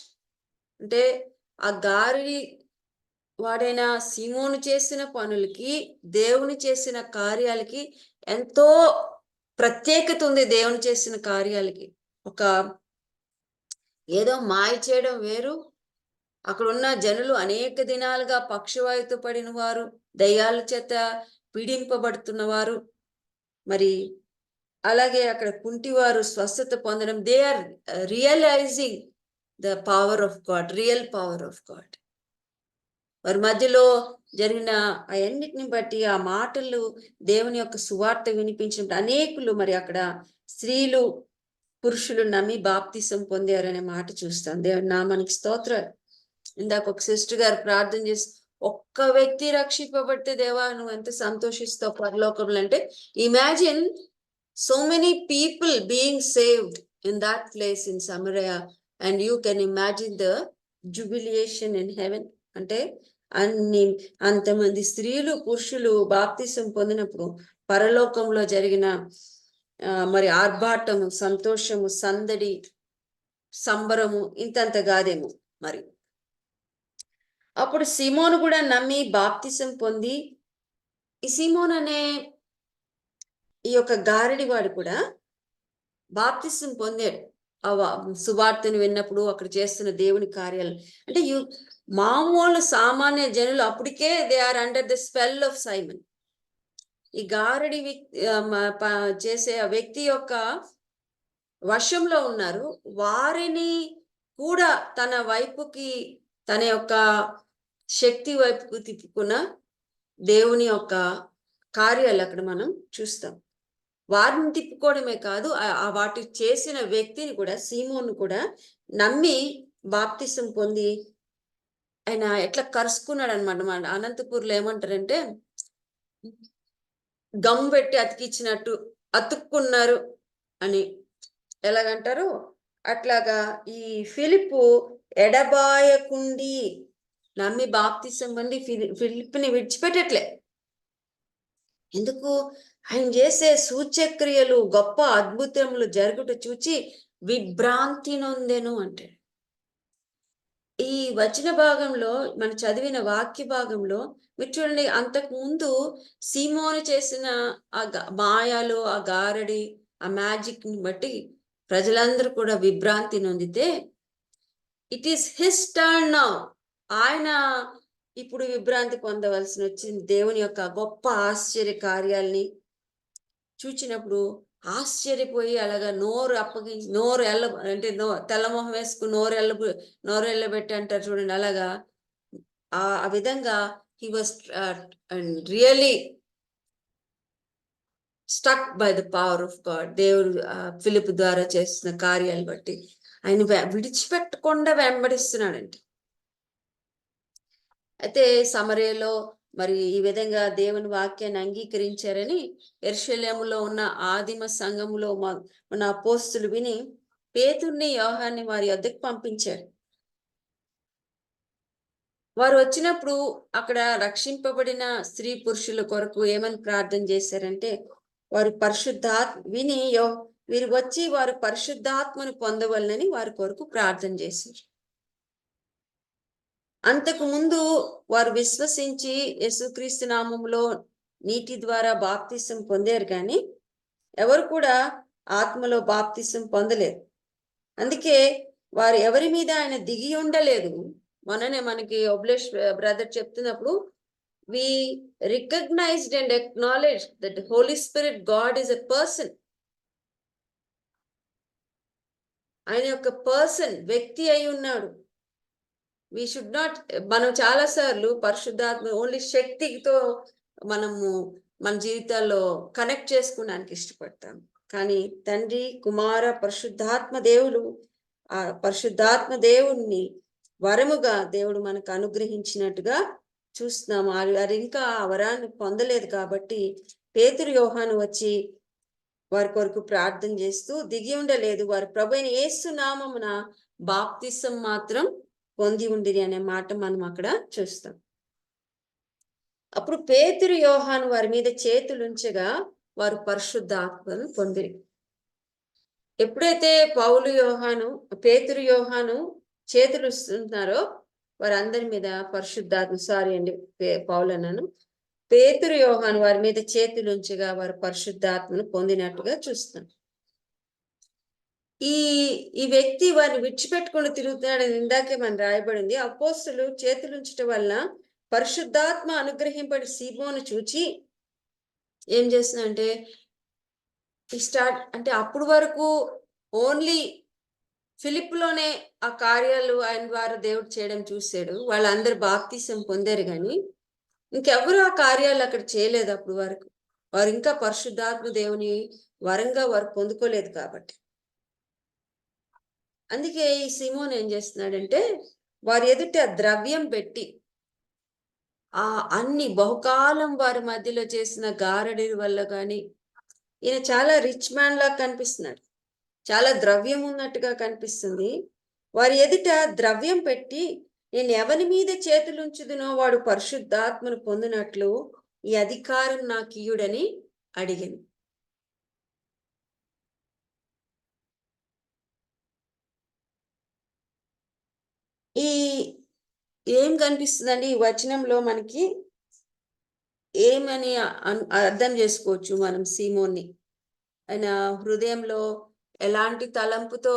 అంటే ఆ గారి వాడైన సీమోను చేసిన పనులకి, దేవుని చేసిన కార్యాలకి ఎంతో ప్రత్యేకత ఉంది. దేవుని చేసిన కార్యాలకి ఒక ఏదో మాయ చేయడం వేరు, అక్కడ ఉన్న జనులు అనేక దినాలుగా పక్షవాయుతో పడిన వారు, దయ్యాల చేత పీడింపబడుతున్నవారు, మరి అలాగే అక్కడ కుంటివారు స్వస్థత పొందడం. They are realising the power of God, real power of God. వారి మధ్యలో జరిగిన అన్నిటిని బట్టి ఆ మాటలు దేవుని యొక్క సువార్త వినిపించినప్పుడు అనేకులు, మరి అక్కడ స్త్రీలు పురుషులు నమ్మి బాప్తిసం పొందారనే మాట చూస్తాం. దేవుని నామానికి స్తోత్రాలు. ఇందాక ఒక సిస్టర్ గారు ప్రార్థన చేసి, ఒక్క వ్యక్తి రక్షింపబడితే దేవా నువ్వు ఎంత సంతోషిస్తావు పరలోకంలో అంటే, imagine so many people being saved in that place in Samaria, and you can imagine the jubilation in heaven. అంటే అంతమంది స్త్రీలు పురుషులు బాప్తిసం పొందినప్పుడు పరలోకంలో జరిగిన మరి ఆర్భాటము, సంతోషము, సందడి, సంబరము ఇంతంత కాదేమో. మరి అప్పుడు సీమోను కూడా నమ్మి బాప్తిసం పొంది, ఈ సీమోన్ అనే ఈ యొక్క గారడి వాడు కూడా బాప్తిసం పొందాడు ఆ సువార్తను విన్నప్పుడు, అక్కడ చేస్తున్న దేవుని కార్యాలు. అంటే మామూలు సామాన్య జనులు అప్పటికే they are under the spell of Simon. ఈ గారడి చేసే ఆ వ్యక్తి యొక్క వశంలో ఉన్నారు. వారిని కూడా తన వైపుకి, తన యొక్క శక్తి వైపుకు తిప్పుకున్న దేవుని యొక్క కార్యాలు అక్కడ మనం చూస్తాం. వారిని తిప్పుకోవడమే కాదు, వాటి చేసిన వ్యక్తిని కూడా, సీమోను కూడా నమ్మి బాప్తిసం పొంది ఆయన ఎట్లా కరుసుకున్నాడు అనమాట. మన అనంతపూర్లో ఏమంటారంటే గమ్ పెట్టి అతికిచ్చినట్టు అతుక్కున్నారు అని ఎలాగంటారు, అట్లాగా ఈ ఫిలిప్పు ఎడబాయకుండి నమ్మి బాప్తిసం పొంది ఫిలిప్ని విడిచిపెట్టట్లే. ఎందుకు? ఆయన చేసే సూచక్రియలు, గొప్ప అద్భుతములు జరుగుట చూచి విభ్రాంతి నొందెను అంటే. ఈ వచన భాగంలో మనం చదివిన వాక్య భాగంలో మీరు చూడండి, అంతకు ముందు సీమోను చేసిన ఆ మాయాలు, ఆ గారడి, ఆ మ్యాజిక్ ని బట్టి ప్రజలందరూ కూడా విభ్రాంతి నొందితే, it is his turn now. ఆయన ఇప్పుడు విభ్రాంతి పొందవలసి వచ్చింది. దేవుని యొక్క గొప్ప ఆశ్చర్య కార్యాలని చూచినప్పుడు ఆశ్చర్యపోయి అలాగా నోరు అంటే తెల్లమొహం వేసుకుని నోరు ఎల్లబెట్టి అంటారు చూడండి, అలాగా ఆ విధంగా he was really stuck by the power of God. దేవుడు ఫిలిప్ ద్వారా చేస్తున్న కార్యాలు బట్టి ఆయన విడిచిపెట్టకుండా వెంబడిస్తున్నాడంటే. అయితే సమరయలో మరి ఈ విధంగా దేవుని వాక్యాన్ని అంగీకరించారని యెరూషలేములో ఉన్న ఆదిమ సంఘములో మన అపోస్తులు విని పేతుర్ని, యోహాన్ని వారి వద్దకు పంపించారు. వారు వచ్చినప్పుడు అక్కడ రక్షింపబడిన స్త్రీ పురుషుల కొరకు ఏమని ప్రార్థన చేశారంటే, వారు వీరు వచ్చి వారు పరిశుద్ధాత్మను పొందవలనని వారి కొరకు ప్రార్థన చేశారు. అంతకు ముందు వారు విశ్వసించి యేసుక్రీస్తు నామములో నీటి ద్వారా బాప్తిసం పొందారు, కానీ ఎవరు కూడా ఆత్మలో బాప్తిసం పొందలేరు. అందుకే వారు ఎవరి మీద ఆయన దిగి ఉండలేదు. మొన్ననే మనకి ఒబ్లేష్ బ్రదర్ చెప్తున్నప్పుడు, we recognized and acknowledged that the Holy Spirit, God is a person. ఆయన యొక్క పర్సన్, వ్యక్తి అయి ఉన్నాడు. we should not, మనం చాలా సార్లు పరిశుద్ధాత్మ ఓన్లీ శక్తితో మనము మన జీవితాల్లో కనెక్ట్ చేసుకోవడానికి ఇష్టపడతాం. కానీ తండ్రి, కుమార, పరిశుద్ధాత్మ దేవుడు, ఆ పరిశుద్ధాత్మ దేవుణ్ణి వరముగా దేవుడు మనకు అనుగ్రహించినట్టుగా చూస్తున్నాము. వారు ఇంకా ఆ వరాన్ని పొందలేదు కాబట్టి పేతురు, యోహాను వచ్చి వారి కొరకు ప్రార్థన చేస్తూ దిగి ఉండలేదు. వారి ప్రభువైన యేసు నామమున బాప్తిసం మాత్రం పొంది ఉండిరి అనే మాట మనం అక్కడ చూస్తాం. అప్పుడు పేతురు, యోహాను వారి మీద చేతులుంచగా వారు పరిశుద్ధాత్మను పొందిరి. ఎప్పుడైతే పేతురు, యోహాను చేతులు ఇస్తున్నారో వారందరి మీద పరిశుద్ధాత్మ, పౌలు అన్నాను, పేతురు, యోహాను వారి మీద చేతులుంచగా వారు పరిశుద్ధాత్మను పొందినట్టుగా చూస్తాం. ఈ వ్యక్తి వారిని విడిచిపెట్టుకొని తిరుగుతున్నాడని ఇందాకే మనం రాయబడింది. అపోస్తులు చేతులుంచటం వల్ల పరిశుద్ధాత్మ అనుగ్రహింపడి సీమోను చూచి ఏం చేస్తుందంటే అంటే అప్పుడు వరకు ఓన్లీ ఫిలిప్లోనే ఆ కార్యాలు ఆయన ద్వారా దేవుడు చేయడం చూశాడు. వాళ్ళందరూ బాప్తిసం పొందారు, కానీ ఇంకెవరు ఆ కార్యాలు అక్కడ చేయలేదు. అప్పుడు వరకు వారు ఇంకా పరిశుద్ధాత్మ దేవుని వరంగా వారు పొందుకోలేదు కాబట్టి. అందుకే ఈ సీమోన్ ఏం చేస్తున్నాడంటే వారి ఎదుట ద్రవ్యం పెట్టి అన్ని బహుకాలం వారి మధ్యలో చేసిన గారడి వల్ల కానీ ఈయన చాలా రిచ్ మ్యాన్ లాగా కనిపిస్తున్నాడు, చాలా ద్రవ్యం ఉన్నట్టుగా కనిపిస్తుంది. వారి ఎదుట ద్రవ్యం పెట్టి నేను ఎవరి మీద చేతులుంచుదునో వాడు పరిశుద్ధాత్మను పొందినట్లు ఈ అధికారం నాకు ఇయ్యుడని అడిగాను. ఏం కనిపిస్తుందండి ఈ వచనంలో మనకి? ఏమని అర్థం చేసుకోవచ్చు మనం సీమోన్ని? ఆయన హృదయంలో ఎలాంటి తలంపుతో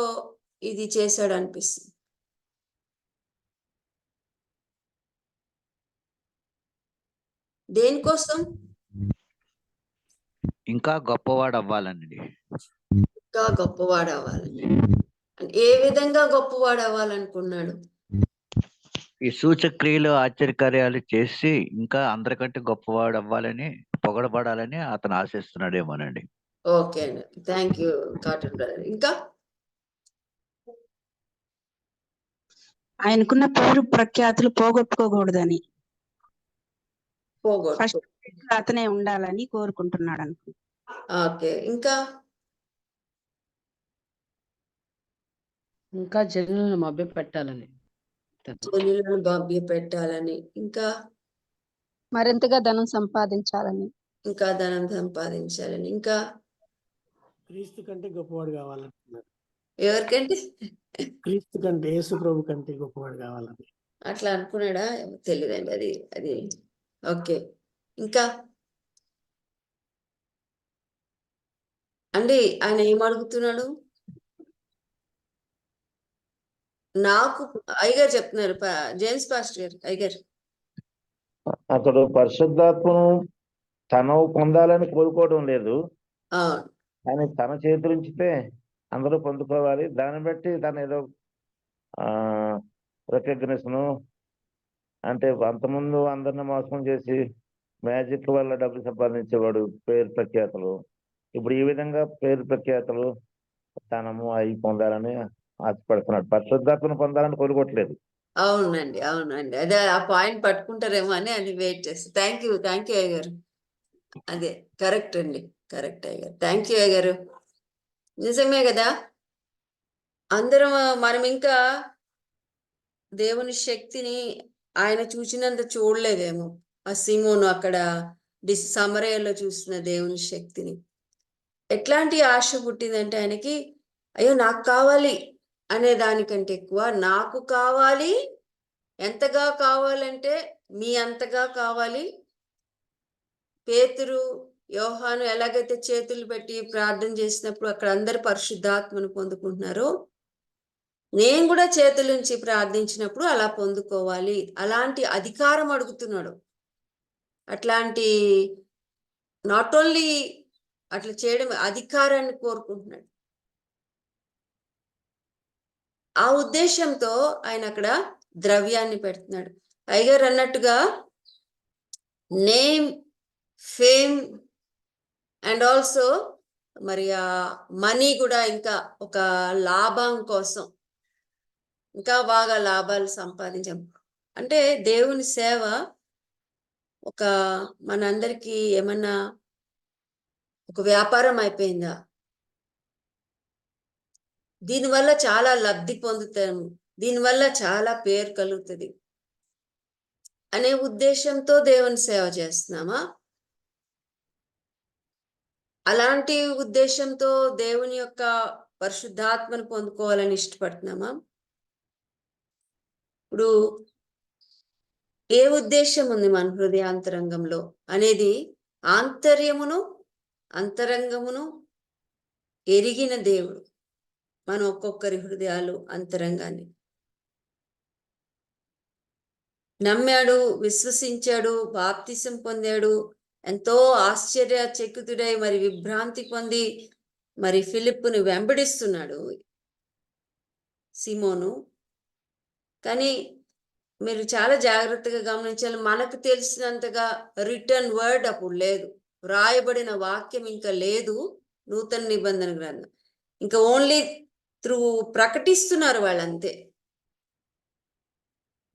ఇది చేశాడు అనిపిస్తుంది? దేనికోసం? ఇంకా గొప్పవాడు అవ్వాలండి. ఇంకా గొప్పవాడు అవ్వాలని. ఏ విధంగా గొప్పవాడు అవ్వాలనుకున్నాడు? ఈ సూచక్రియలు, ఆశ్చర్యకార్యాలు చేసి ఇంకా అందరికంటే గొప్పవాడు అవ్వాలని, పొగడబడాలని అతను ఆశిస్తున్నాడేమోనండి. ఓకే అండి, థ్యాంక్ యూ కాటన్ బ్రదర్. ఇంకా ఆయనకున్న పేరు ప్రఖ్యాతులు పోగొట్టుకోకూడదని, అతనే ఉండాలని కోరుకుంటున్నాడు అనుకుంటా. ఓకే, ఇంకా జనులను మభ్యపెట్టాలని, ఇంకా మరింతగా ధనం సంపాదించాలని, ఇంకా క్రీస్తు కంటే గొప్పవాడు కావాలంటున్నారు. ఎవరికంటే? క్రీస్తు కంటే, యేసు ప్రభు కంటే గొప్పవాడు కావాలని అట్లా అనుకున్నాడా? తెలియదండి అది. ఓకే, ఇంకా అండి ఆయన ఏమడుగుతున్నాడు? నాకు అయ్యగారు చెప్తున్నారు, జేమ్స్ పాస్టర్ గారు, అయ్యగారు. అతడు పరిశుద్ధాత్మను తను పొందాలని కోరుకోవడం లేదు, కానీ తన చేతులుంచితే అందరూ పొందుకోవాలి. దాన్ని బట్టి తను ఏదో రికగ్నిషన్, అంటే అంతకుముందు అందరిని మోసం చేసి మ్యాజిక్ వల్ల డబ్బులు సంపాదించేవాడు, పేరు ప్రఖ్యాతలు. ఇప్పుడు ఈ విధంగా పేరు ప్రఖ్యాతలు, ధనము అవి పొందాలని ఆశపడుతున్నాడు. పరిశుద్ధాత్మను పొందాలని కోరుకోవట్లేదు. అవునండి, అదే ఆ పాయింట్ పట్టుకుంటారేమో అని అది వెయిట్ చేస్తా. థ్యాంక్ యూ అయ్యగారు. అదే కరెక్ట్ అండి, కరెక్ట్ అయ్యగారు. థ్యాంక్ యూ అయ్యగారు. నిజమే కదా, మనం ఇంకా దేవుని శక్తిని ఆయన చూసినంత చూడలేదేమో. ఆ సీమోను అక్కడ సమరయలో చూసిన దేవుని శక్తిని ఎట్లాంటి ఆశ పుట్టిందంటే ఆయనకి, అయ్యో నాకు కావాలి అనే దానికంటే ఎక్కువ నాకు కావాలి, ఎంతగా కావాలంటే మీ అంతగా కావాలి. పేతురు, యోహాను ఎలాగైతే చేతులు పెట్టి ప్రార్థన చేసినప్పుడు అక్కడ అందరు పరిశుద్ధాత్మను పొందుకుంటున్నారో, నేను కూడా చేతులుంచి ప్రార్థించినప్పుడు అలా పొందుకోవాలి. అలాంటి అధికారం అడుగుతున్నాడు. అట్లాంటి నాట్ ఓన్లీ అట్లా చేయడం, అధికారాన్ని కోరుకుంటున్నాడు. ఆ ఉద్దేశంతో ఆయన అక్కడ ద్రవ్యాన్ని పెడుతున్నాడు. అయ్యగారు అన్నట్టుగా నేమ్ ఫేమ్ అండ్ ఆల్సో మరి ఆ మనీ కూడా ఇంకా ఒక లాభం కోసం ఇంకా బాగా లాభాలు సంపాదించాం. అంటే దేవుని సేవ ఒక మనందరికీ ఏమన్నా ఒక వ్యాపారం అయిపోయిందా? దీనివల్ల చాలా లబ్ధి పొందుతాము, దీనివల్ల చాలా పేరు కలుగుతుంది అనే ఉద్దేశంతో దేవుని సేవ చేస్తున్నామా? అలాంటి ఉద్దేశంతో దేవుని యొక్క పరిశుద్ధాత్మను పొందుకోవాలని ఇష్టపడుతున్నామా? ఇప్పుడు ఏ ఉద్దేశం ఉంది మన హృదయాంతరంగంలో అనేది ఆంతర్యమును అంతరంగమును ఎరిగిన దేవుడు మన ఒక్కొక్కరి హృదయాలు అంతరంగాన్ని నమ్మాడు, విశ్వసించాడు, బాప్తిసం పొందాడు, ఎంతో ఆశ్చర్యచకితుడై మరి విభ్రాంతి పొంది మరి ఫిలిప్పును వెంబడిస్తున్నాడు సీమోను. కానీ మీరు చాలా జాగ్రత్తగా గమనించాలి, మనకు తెలిసినంతగా రిటర్న్ వర్డ్ అప్పుడు లేదు, రాయబడిన వాక్యం ఇంకా లేదు నూతన నిబంధన గ్రంథం. ఇంకా ఓన్లీ త్రూ ప్రకటిస్తున్నారు వాళ్ళంతే.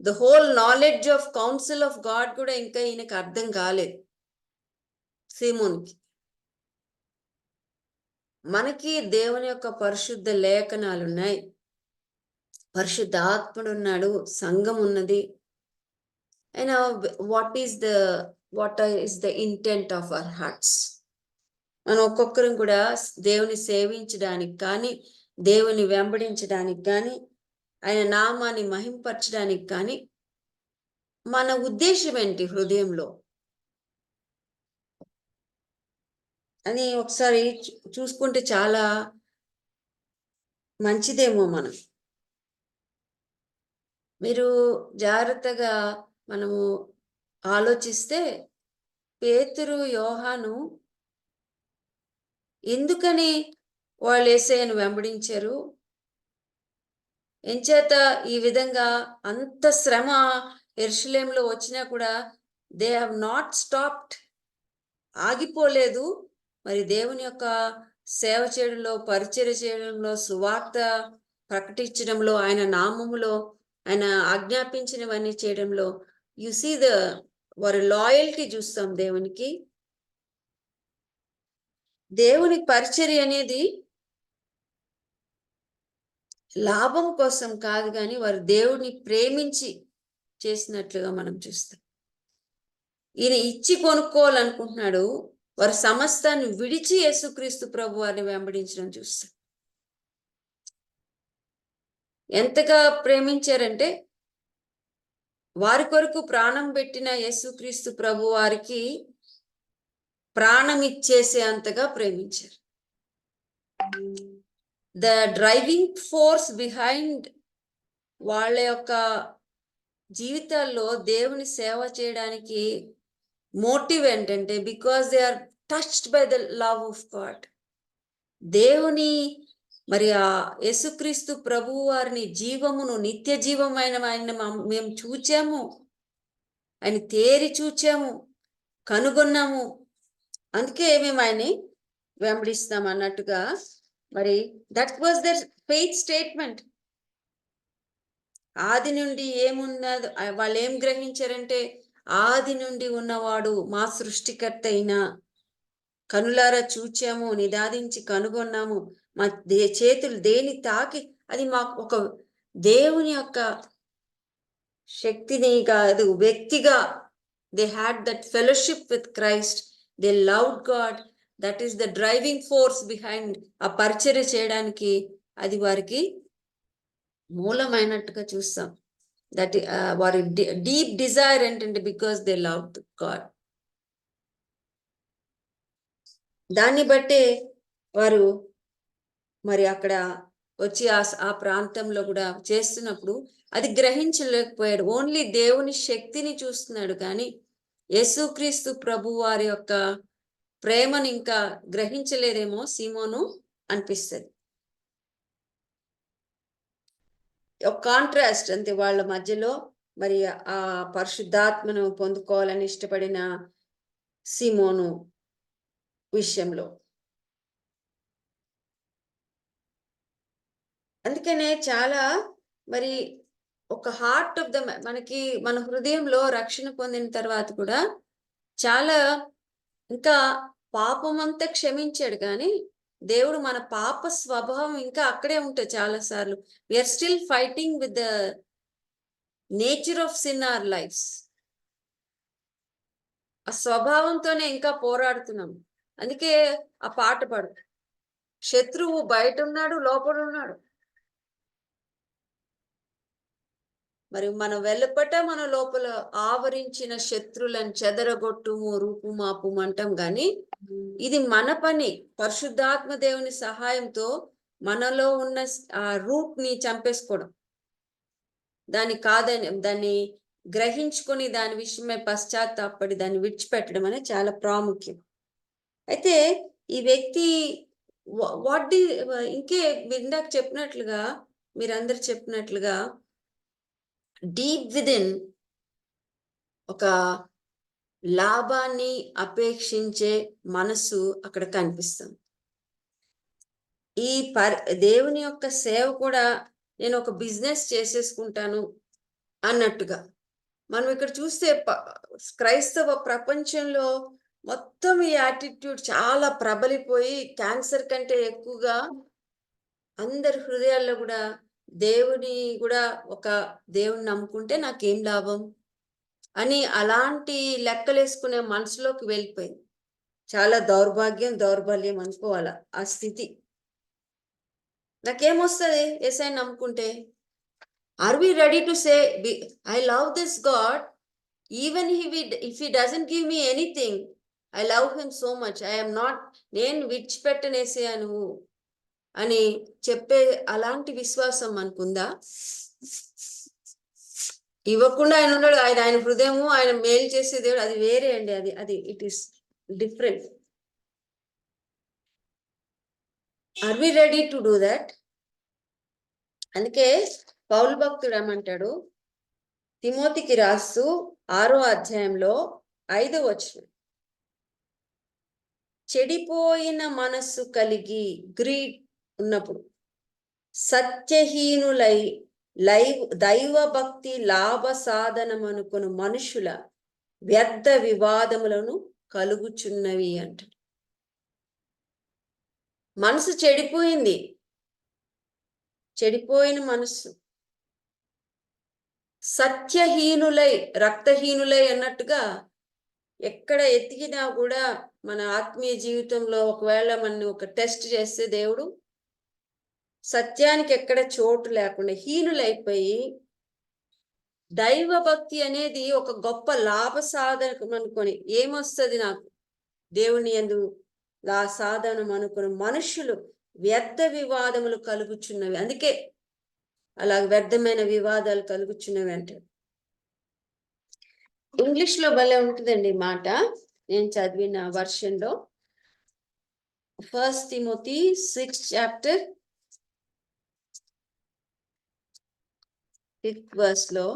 The whole knowledge of counsel of God కూడా ఇంకా ఈయనకి అర్థం కాలేదు సీమోన్కి. మనకి దేవుని యొక్క పరిశుద్ధ లేఖనాలు ఉన్నాయి, పరిశుద్ధ ఆత్ముడు ఉన్నాడు, సంఘం ఉన్నది. అయినా what is the intent of our hearts? మనం ఒక్కొక్కరం కూడా దేవుని సేవించడానికి కానీ, దేవుని వెంబడించడానికి కానీ, ఆయన నామాన్ని మహింపరచడానికి కానీ మన ఉద్దేశం ఏంటి హృదయంలో అని ఒకసారి చూసుకుంటే చాలా మంచిదేమో. మీరు జాగ్రత్తగా మనము ఆలోచిస్తే పేతురు, యోహాను ఎందుకని వాళ్ళు యేసయ్యను వెంబడించారు? ఎంచేత ఈ విధంగా అంత శ్రమ యెరూషలేములో వచ్చినా కూడా దే హ్యావ్ నాట్ స్టాప్డ్, ఆగిపోలేదు. మరి దేవుని యొక్క సేవ చేయడంలో, పరిచర్య చేయడంలో, సువార్త ప్రకటించడంలో, ఆయన నామములో ఆయన ఆజ్ఞాపించినవన్నీ చేయడంలో యు సీ వారి లాయల్టీ చూస్తాం దేవునికి. దేవుని పరిచర్య అనేది లాభం కోసం కాదు, కానీ వారు దేవుడిని ప్రేమించి చేసినట్లుగా మనం చూస్తాం. ఈయన ఇచ్చి కొనుక్కోవాలనుకుంటున్నాడు, వారి సమస్తాన్ని విడిచి యేసుక్రీస్తు ప్రభు వారిని వెంబడించడం చూస్తాం. ఎంతగా ప్రేమించారంటే వారి కొరకు ప్రాణం పెట్టిన యేసుక్రీస్తు ప్రభు వారికి ప్రాణం ఇచ్చేసే అంతగా ప్రేమించారు. ద డ్రైవింగ్ ఫోర్స్ బిహైండ్ వాళ్ళ యొక్క జీవితాల్లో దేవుని సేవ చేయడానికి మోటివ్ ఏంటంటే because they are touched by the love of God. దేవుని మరి ఆ యేసుక్రీస్తు ప్రభు వారిని జీవమును, నిత్య జీవమైన ఆయన మేము చూచాము, ఆయన తేరి చూచాము, కనుగొన్నాము, అందుకే మేము ఆయన్ని వెంబడిస్తాం అన్నట్టుగా. మరి that was there faith statement. ఆది నుండి ఏమున్నదో వాళ్ళు ఏం గ్రహించారంటే, ఆది నుండి ఉన్నవాడు మా సృష్టికర్త అయినా, కనులారా చూచాము, నిదాదించి కనుగొన్నాము, మా చేతులు దేని తాకి, అది మాకు ఒక దేవుని యొక్క శక్తిని కాదు, వ్యక్తిగా they had that fellowship with Christ, they loved God. That is the driving force behind ఆ పరిచర్య చేయడానికి. అది వారికి మూలమైనట్టుగా చూస్తాం. దట్ వారి డీప్ డిజైర్ ఏంటంటే బికాస్ దే లవ్ గాడ్. దాన్ని బట్టే వారు మరి అక్కడ వచ్చి ఆ ప్రాంతంలో కూడా చేస్తున్నప్పుడు అది గ్రహించలేకపోయాడు. ఓన్లీ దేవుని శక్తిని చూస్తున్నాడు, కానీ యేసుక్రీస్తు ప్రభు వారి యొక్క ప్రేమను ఇంకా గ్రహించలేదేమో సీమోను అనిపిస్తుంది. ఒక కాంట్రాస్ట్ అంతే వాళ్ళ మధ్యలో. మరి ఆ పరిశుద్ధాత్మను పొందుకోవాలని ఇష్టపడిన సిమోను విషయంలో. అందుకనే చాలా మరి ఒక హార్ట్ ఆఫ్ ద మనకి మన హృదయంలో రక్షణ పొందిన తర్వాత కూడా చాలా ఇంకా పాపం అంతా క్షమించాడు, కానీ దేవుడు మన పాప స్వభావం ఇంకా అక్కడే ఉంటుంది. చాలా సార్లు we are still fighting with the nature of sin our lives. ఆ స్వభావంతోనే ఇంకా పోరాడుతున్నాం. అందుకే ఆ పాట పాడు, శత్రువు బయట ఉన్నాడు, లోపల ఉన్నాడు. మరి మన వెలుపట మన లోపల ఆవరించిన శత్రులను చెదరగొట్టుము రూపుమాపు అంటాం, కానీ ఇది మన పని. పరిశుద్ధాత్మ దేవుని సహాయంతో మనలో ఉన్న ఆ రూట్ ని చంపేసుకోవడం, దాన్ని గ్రహించుకొని దాని విషయమై పశ్చాత్తాపడి దాన్ని విడిచిపెట్టడం అనేది చాలా ప్రాముఖ్యం. అయితే ఈ వ్యక్తి ఇంకే ఇందాక చెప్పినట్లుగా, మీరందరు చెప్పినట్లుగా డీప్ విదిన్ ఒక లాభాన్ని అపేక్షించే మనసు అక్కడ కనిపిస్తుంది. ఈ దేవుని యొక్క సేవ కూడా నేను ఒక బిజినెస్ చేసేసుకుంటాను అన్నట్టుగా మనం ఇక్కడ చూస్తే క్రైస్తవ ప్రపంచంలో మొత్తం ఈ యాటిట్యూడ్ చాలా ప్రబలిపోయి క్యాన్సర్ కంటే ఎక్కువగా అందరి హృదయాల్లో కూడా దేవుని నమ్ముకుంటే నాకేం లాభం అని అలాంటి లెక్కలేసుకునే మనసులోకి వెళ్ళిపోయింది. చాలా దౌర్బల్యం అనుకోవాలా ఆ స్థితి. నాకేమొస్తుంది యేసయ్యని నమ్ముకుంటే? Are we ready to say I love this God even if he doesn't give me anything, I love him so much, I'm not, నేను విడిచిపెట్టనేసే నువ్వు అని చెప్పే అలాంటి విశ్వాసం మనకుందా? ఇవ్వకుండా ఆయన ఉన్నాడు, ఆయన హృదయము, ఆయన మేలు చేసే దేవుడు, అది వేరే అండి. అది it is different. Are we ready to do that? అందుకే పౌలు భక్తుడు ఏమంటాడు, తిమోతికి రాస్తూ 6వ అధ్యాయంలో 5వ వచనం, చెడిపోయిన మనస్సు కలిగి గ్రీడ్ ఉన్నప్పుడు సత్యహీనులై దైవ భక్తి లాభ సాధనమనుకుని మనుషుల వ్యర్థ వివాదములను కలుగుచున్నవి అంట. మనసు చెడిపోయింది, చెడిపోయిన మనస్సు. సత్యహీనులై రక్తహీనులై అన్నట్టుగా ఎక్కడ ఎతికినా కూడా మన ఆత్మీయ జీవితంలో ఒకవేళ మన ఒక టెస్ట్ చేస్తే దేవుడు సత్యానికి ఎక్కడ చోటు లేకుండా హీనులైపోయి, దైవ భక్తి అనేది ఒక గొప్ప లాభ సాధనం అనుకొని, ఏమొస్తుంది నాకు దేవుని యందు సాధనం అనుకుని మనుషులు వ్యర్థ వివాదములు కలుగుచున్నవి. అందుకే అలా వ్యర్థమైన వివాదాలు కలుగుచున్నవి అంటే ఇంగ్లీష్ లో భలే ఉంటుందండి మాట. నేను చదివిన వర్షన్ లో 1 తిమోతి 6 చాప్టర్ 5th verse లో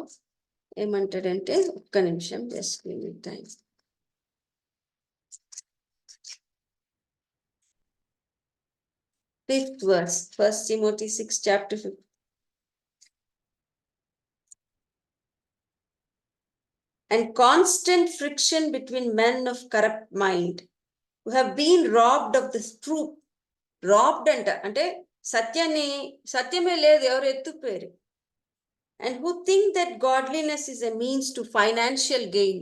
ఏమంటాడంటే, ఒక్క నిమిషం, just give me time. Fifth verse, 1 Timothy 6 chapter 5. And constant friction between men of corrupt mind who have been robbed of the truth. Robbed అంటే సత్యమే లేదు, ఎవరు ఎత్తుకుపోయారు. And who think that godliness is a means to financial gain.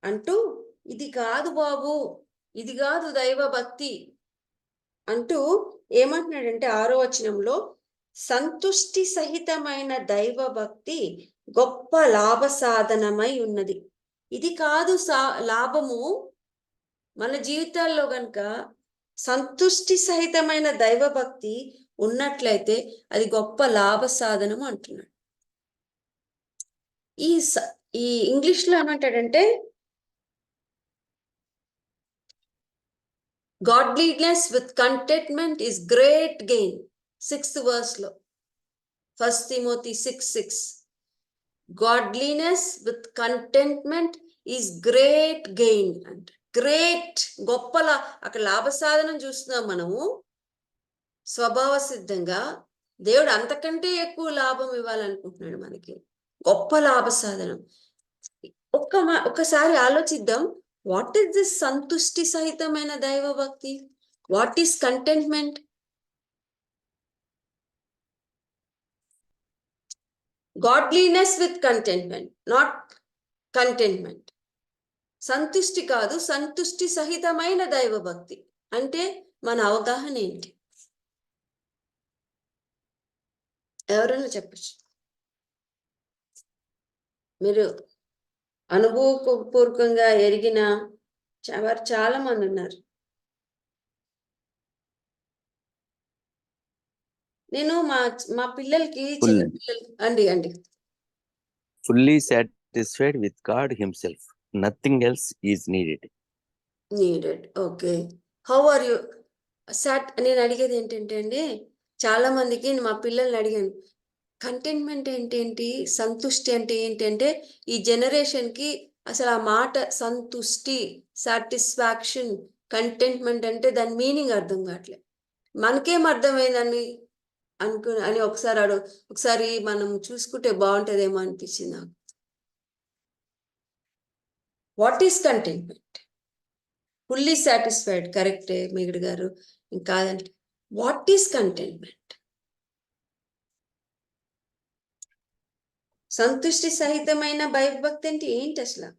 అంటూ ఇది కాదు బాబు, ఇది కాదు దైవ భక్తి అంటూ ఏమంటున్నాడంటే 6వ వచనంలో, సంతుష్టి సహితమైన దైవ భక్తి గొప్ప లాభ సాధనమై ఉన్నది. ఇది కాదు లాభము. మన జీవితాల్లో గనుక సంతుష్టి సహితమైన దైవ భక్తి ఉన్నట్లయితే అది గొప్ప లాభ సాధనము అంటున్నాడు. ఈ ఇంగ్లీష్ లో ఏమంటాడంటే, godliness with contentment is great gain. 6th verse లో 1 Timothy 6:6. Godliness with contentment is great gain అంటే గ్రేట్ అక్కడ లాభ సాధనం చూస్తున్నాం మనము. స్వభావ సిద్ధంగా దేవుడు అంతకంటే ఎక్కువ లాభం ఇవ్వాలనుకుంటున్నాడు మనకి. గొప్ప లాభ సాధనం. ఒకసారి ఆలోచిద్దాం. వాట్ ఈస్ దిస్ సంతుష్టి సహితమైన దైవ భక్తి? What is contentment? Godliness with contentment, not contentment. సంతుష్టి కాదు, సంతుష్టి సహితమైన దైవ భక్తి అంటే మన అవగాహన ఏంటి? ఎవరైనా చెప్పచ్చు. మీరు అనుభవపూర్వకంగా ఎరిగిన వారు చాలా మంది ఉన్నారు. నేను మా పిల్లలకి చిన్న పిల్లలకి అండి fully satisfied with God himself, nothing else is needed. Okay. How are you నేను అడిగేది ఏంటంటే అండి, చాలా మందికి మా పిల్లల్ని అడిగాను, కంటెంట్మెంట్ ఏంటి, సంతుష్టి అంటే ఏంటంటే ఈ జనరేషన్ కి అసలు ఆ మాట సంతుష్టి, సాటిస్ఫాక్షన్, కంటెంట్మెంట్ అంటే దాని మీనింగ్ అర్థం కావట్లేదు. మనకేం అర్థమైందని అని ఒకసారి మనం చూసుకుంటే బాగుంటుందేమో అనిపించింది నాకు. What is contentment? Fully satisfied కరెక్టే మిగిడి గారు, కాదంటే వాట్ ఈస్ కంటెంట్మెంట్? సంతుష్టి సహితమైన భయభక్తి అంటే ఏంటి అసలు?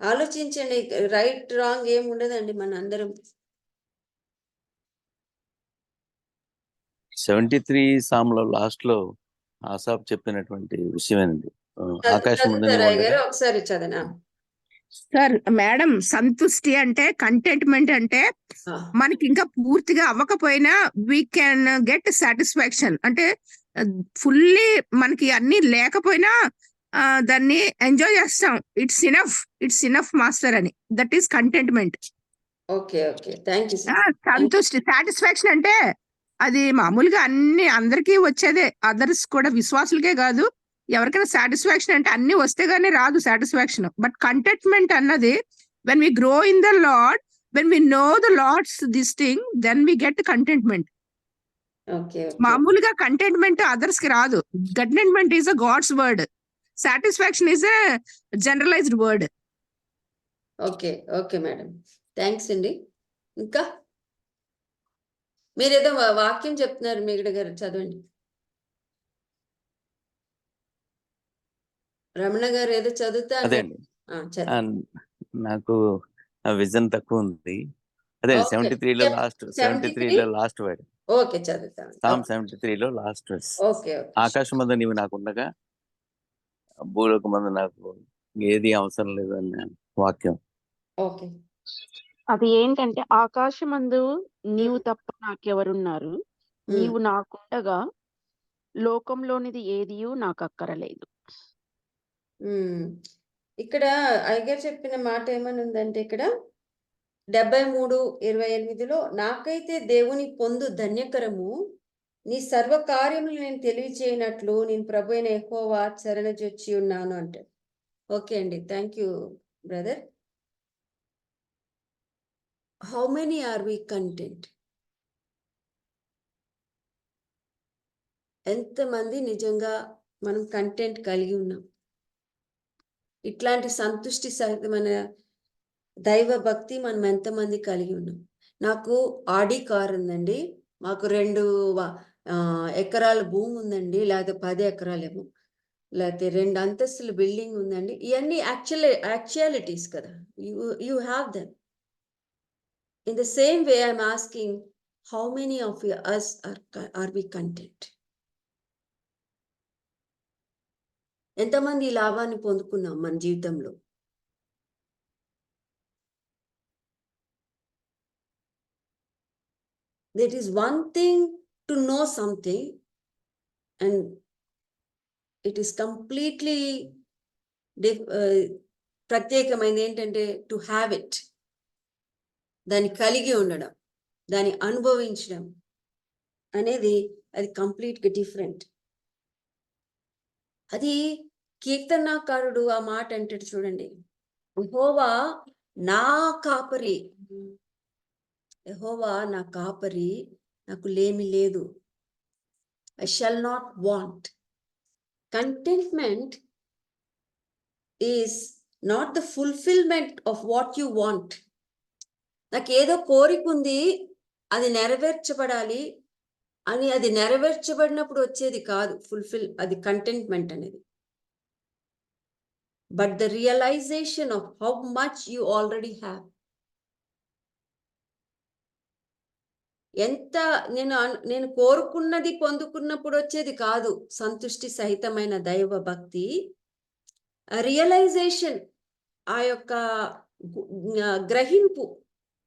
ఆలోచించండి. రైట్ రాంగ్ ఏం ఉండదండి, మన అందరం 73 సామ్లో లాస్ట్ లో ఆసాప్ చెప్పినటువంటి విషయమేనండి. ఆకాశం ఒకసారి చదవనా సార్? మేడం, సంతుష్టి అంటే కంటెంట్మెంట్ అంటే మనకి ఇంకా పూర్తిగా అవ్వకపోయినా వీ కెన్ గెట్ సాటిస్ఫాక్షన్. అంటే ఫుల్లీ మనకి అన్ని లేకపోయినా దాన్ని ఎంజాయ్ చేస్తాం. ఇట్స్ ఇనఫ్ మాస్టర్ అని. That is contentment. Okay okay, thank you. సంతుష్టి, సాటిస్ఫాక్షన్ అంటే అది మామూలుగా అందరికీ వచ్చేదే. అదర్స్ కూడా, విశ్వాసులకే కాదు, ఎవరికైనా సాటిస్ఫాక్షన్ అంటే అన్ని వస్తే గానీ రాదు సాటిస్ఫాక్షన్. బట్ కంటెంట్మెంట్ అన్నది when we grow in the lord, when we know the lord's this thing, then we get contentment. మామూలుగా కంటెంట్మెంట్ అదర్స్ కి రాదు. Contentment is a God's word, satisfaction is a generalised word. Okay okay madam, thanks అండి. ఇంకా మీరేదో వాక్యం చెప్తున్నారు మిగిడ గారు, చదవండి. రమణ గారు ఏదో చదువుతా అదే అండి, నాకు విజన్ తక్కువ ఉంది. అదే 73లో లాస్ట్ వర్డ్. ఓకే, చదువుతాను. సామ్ 73లో లాస్ట్ వర్డ్. ఓకే. ఆకాశం మందు నీవు నాకు ఉండగా భూలోక మందు నాకు ఏది అవసరం లేదు అన్న వాక్యం. ఓకే. అది ఏంటంటే, ఆకాశమందు నీవు తప్ప నాకెవరున్నారు, నీవు నాకుండగా లోకంలోనిది ఏదియూ నాకు అక్కరలేదు. ఇక్కడ అయ్యగారు చెప్పిన మాట ఏమని ఉందంటే, ఇక్కడ 73:28లో నాకైతే దేవుని పొందు ధన్యకరము, నీ సర్వ కార్యములు నేను తెలియచేయనట్లు నేను ప్రభు అయిన యెహోవా శరణజొచ్చి ఉన్నాను అంటే. ఓకే అండి, thank you brother. How many are we content? ఎంతమంది నిజంగా మనం కంటెంట్ కలిగి ఉన్నాం? ఇట్లాంటి సంతుష్టి సహితమైన దైవ భక్తి మనం ఎంతమంది కలిగి ఉన్నాం? నాకు ఆడి కార్ ఉందండి, మాకు 2 ఎకరాల భూమి ఉందండి, లేకపోతే 10 ఎకరాలేమో, లేకపోతే 2 అంతస్తుల బిల్డింగ్ ఉందండి. ఇవన్నీ యాక్చువాలిటీస్ కదా. You have them. In the same way, I'm asking, how many of us are we content? ఎంతమంది ఈ లాభాన్ని పొందుకున్నాం మన జీవితంలో? That is one thing to know something, and it is completely ప్రత్యేకమైనది ఏంటంటే టు హ్యావ్ ఇట్, దాన్ని కలిగి ఉండడం, దాన్ని అనుభవించడం అనేది అది కంప్లీట్గా డిఫరెంట్. అది కీర్తనాకారుడు ఆ మాట అంటాడు చూడండి, యెహోవా నా కాపరి, యెహోవా నా కాపరి, నాకు లేమి లేదు. I shall not want. Contentment is not the fulfillment of what you want. నాకు ఏదో కోరిక ఉంది, అది నెరవేర్చబడాలి అని, అది నెరవేర్చబడినప్పుడు వచ్చేది కాదు ఫుల్ఫిల్, అది కంటెంట్మెంట్ అనేది. But the realisation of how much you already have. ఎంత నేను కోరుకున్నది పొందుకున్నప్పుడు వచ్చేది కాదు సంతుష్టి సహితమైన దైవ భక్తి. రియలైజేషన్, ఆ యొక్క గ్రహింపు,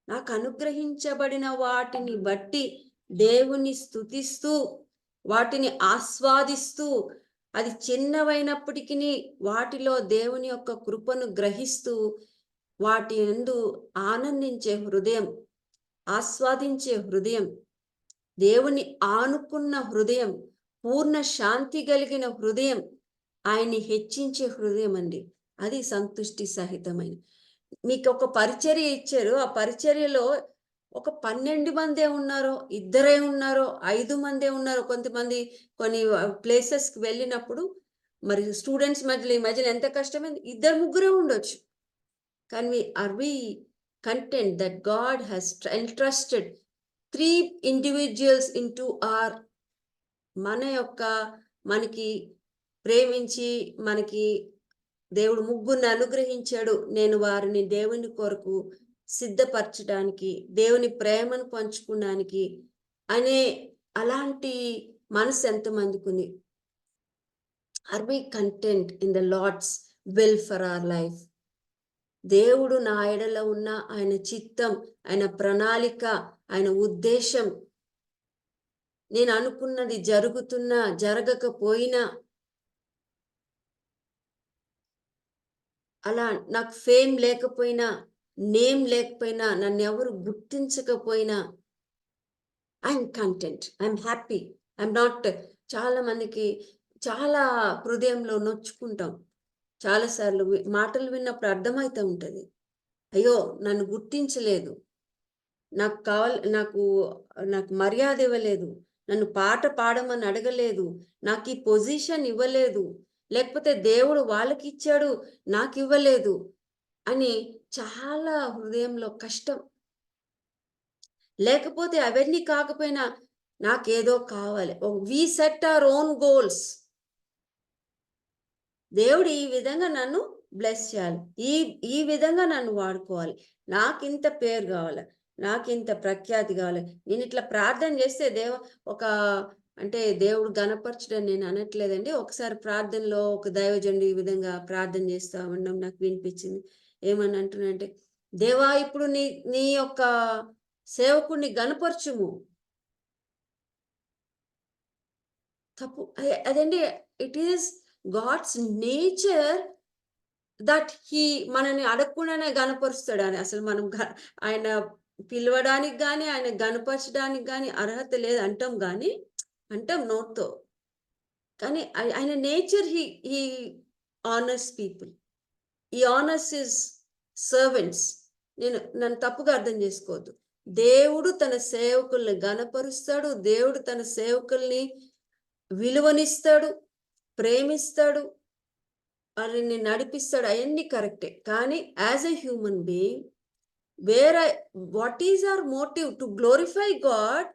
నాకు అనుగ్రహించబడిన వాటిని బట్టి దేవుని స్తుతిస్తూ, వాటిని ఆస్వాదిస్తూ, అది చిన్నవైనప్పటికీ వాటిలో దేవుని యొక్క కృపను గ్రహిస్తూ, వాటి యందు ఆనందించే హృదయం, ఆస్వాదించే హృదయం, దేవుని ఆనుకున్న హృదయం, పూర్ణ శాంతి కలిగిన హృదయం, ఆయన్ని హెచ్చించే హృదయం అండి. అది సంతుష్టి సహితమైన. మీకు ఒక పరిచర్య ఇచ్చారు, ఆ పరిచర్యలో ఒక 12 మందే ఉన్నారో, 2 ఉన్నారో, 5 మందే ఉన్నారో, కొంతమంది కొన్ని ప్లేసెస్కి వెళ్ళినప్పుడు మరి స్టూడెంట్స్ మధ్యలో ఈ మధ్యలో ఎంత కష్టమైంది, 2-3 ఉండొచ్చు. కానీ are we content that God has entrusted 3 individuals into our, మన యొక్క మనకి ప్రేమించి మనకి దేవుడు 3 అనుగ్రహించాడు, నేను వారిని దేవుని కొరకు సిద్ధపరచడానికి, దేవుని ప్రేమను పంచుకోవడానికి అనే అలాంటి మనసు ఎంతమందికి ఉంది? Are we content in the lord's will for our life? దేవుడు నా ఎడల ఉన్న ఆయన చిత్తం, ఆయన ప్రణాళిక, ఆయన ఉద్దేశం, నేను అనుకున్నది జరుగుతున్నా జరగకపోయినా, అలా నాకు ఫేమ్ లేకపోయినా, నేమ్ లేకపోయినా, నన్ను ఎవరు గుర్తించకపోయినా, I'm content, I'm happy, I'm not. చాలా మందికి చాలా హృదయంలో నొచ్చుకుంటాం. చాలాసార్లు మాటలు విన్నప్పుడు అర్థమవుతూ ఉంటుంది, అయ్యో నన్ను గుర్తించలేదు, నాకు మర్యాద ఇవ్వలేదు, నన్ను పాట పాడమని అడగలేదు, నాకు ఈ పొజిషన్ ఇవ్వలేదు, లేకపోతే దేవుడు వాళ్ళకి ఇచ్చాడు నాకు ఇవ్వలేదు అని చాలా హృదయంలో కష్టం. లేకపోతే అవన్నీ కాకపోయినా నాకేదో కావాలి. We set our own goals. దేవుడు ఈ విధంగా నన్ను బ్లెస్ చేయాలి, ఈ విధంగా నన్ను వాడుకోవాలి, నాకు ఇంత పేరు కావాలి, నాకు ఇంత ప్రఖ్యాతి కావాలి. నేను ఇట్లా ప్రార్థన చేస్తే అంటే దేవుడు గణపరచడం నేను అనట్లేదండి. ఒకసారి ప్రార్థనలో ఒక దైవజనుడు ఈ విధంగా ప్రార్థన చేస్తా ఉండడం నాకు వినిపించింది. ఏమని అంటున్నానంటే, దేవా ఇప్పుడు నీ యొక్క సేవకుడిని గణపరచుము. తప్పు అదండి. It is God's nature that మనని అడగకుండానే గణపరుస్తాడు అని. అసలు మనం ఆయన పిలవడానికి కానీ ఆయన గణపరచడానికి కానీ అర్హత లేదు అంటాం నోట్తో. కానీ ఆయన నేచర్ హీ ఆనర్స్ పీపుల్, ఈ ఆనర్స్ హిస్ సర్వెంట్స్. నన్ను తప్పుగా అర్థం చేసుకోవద్దు. దేవుడు తన సేవకుల్ని గణపరుస్తాడు, దేవుడు తన సేవకుల్ని విలువనిస్తాడు, ప్రేమిస్తాడు, వారిని నడిపిస్తాడు, అవన్నీ కరెక్టే. కానీ as a human being, what is our motive? To glorify God.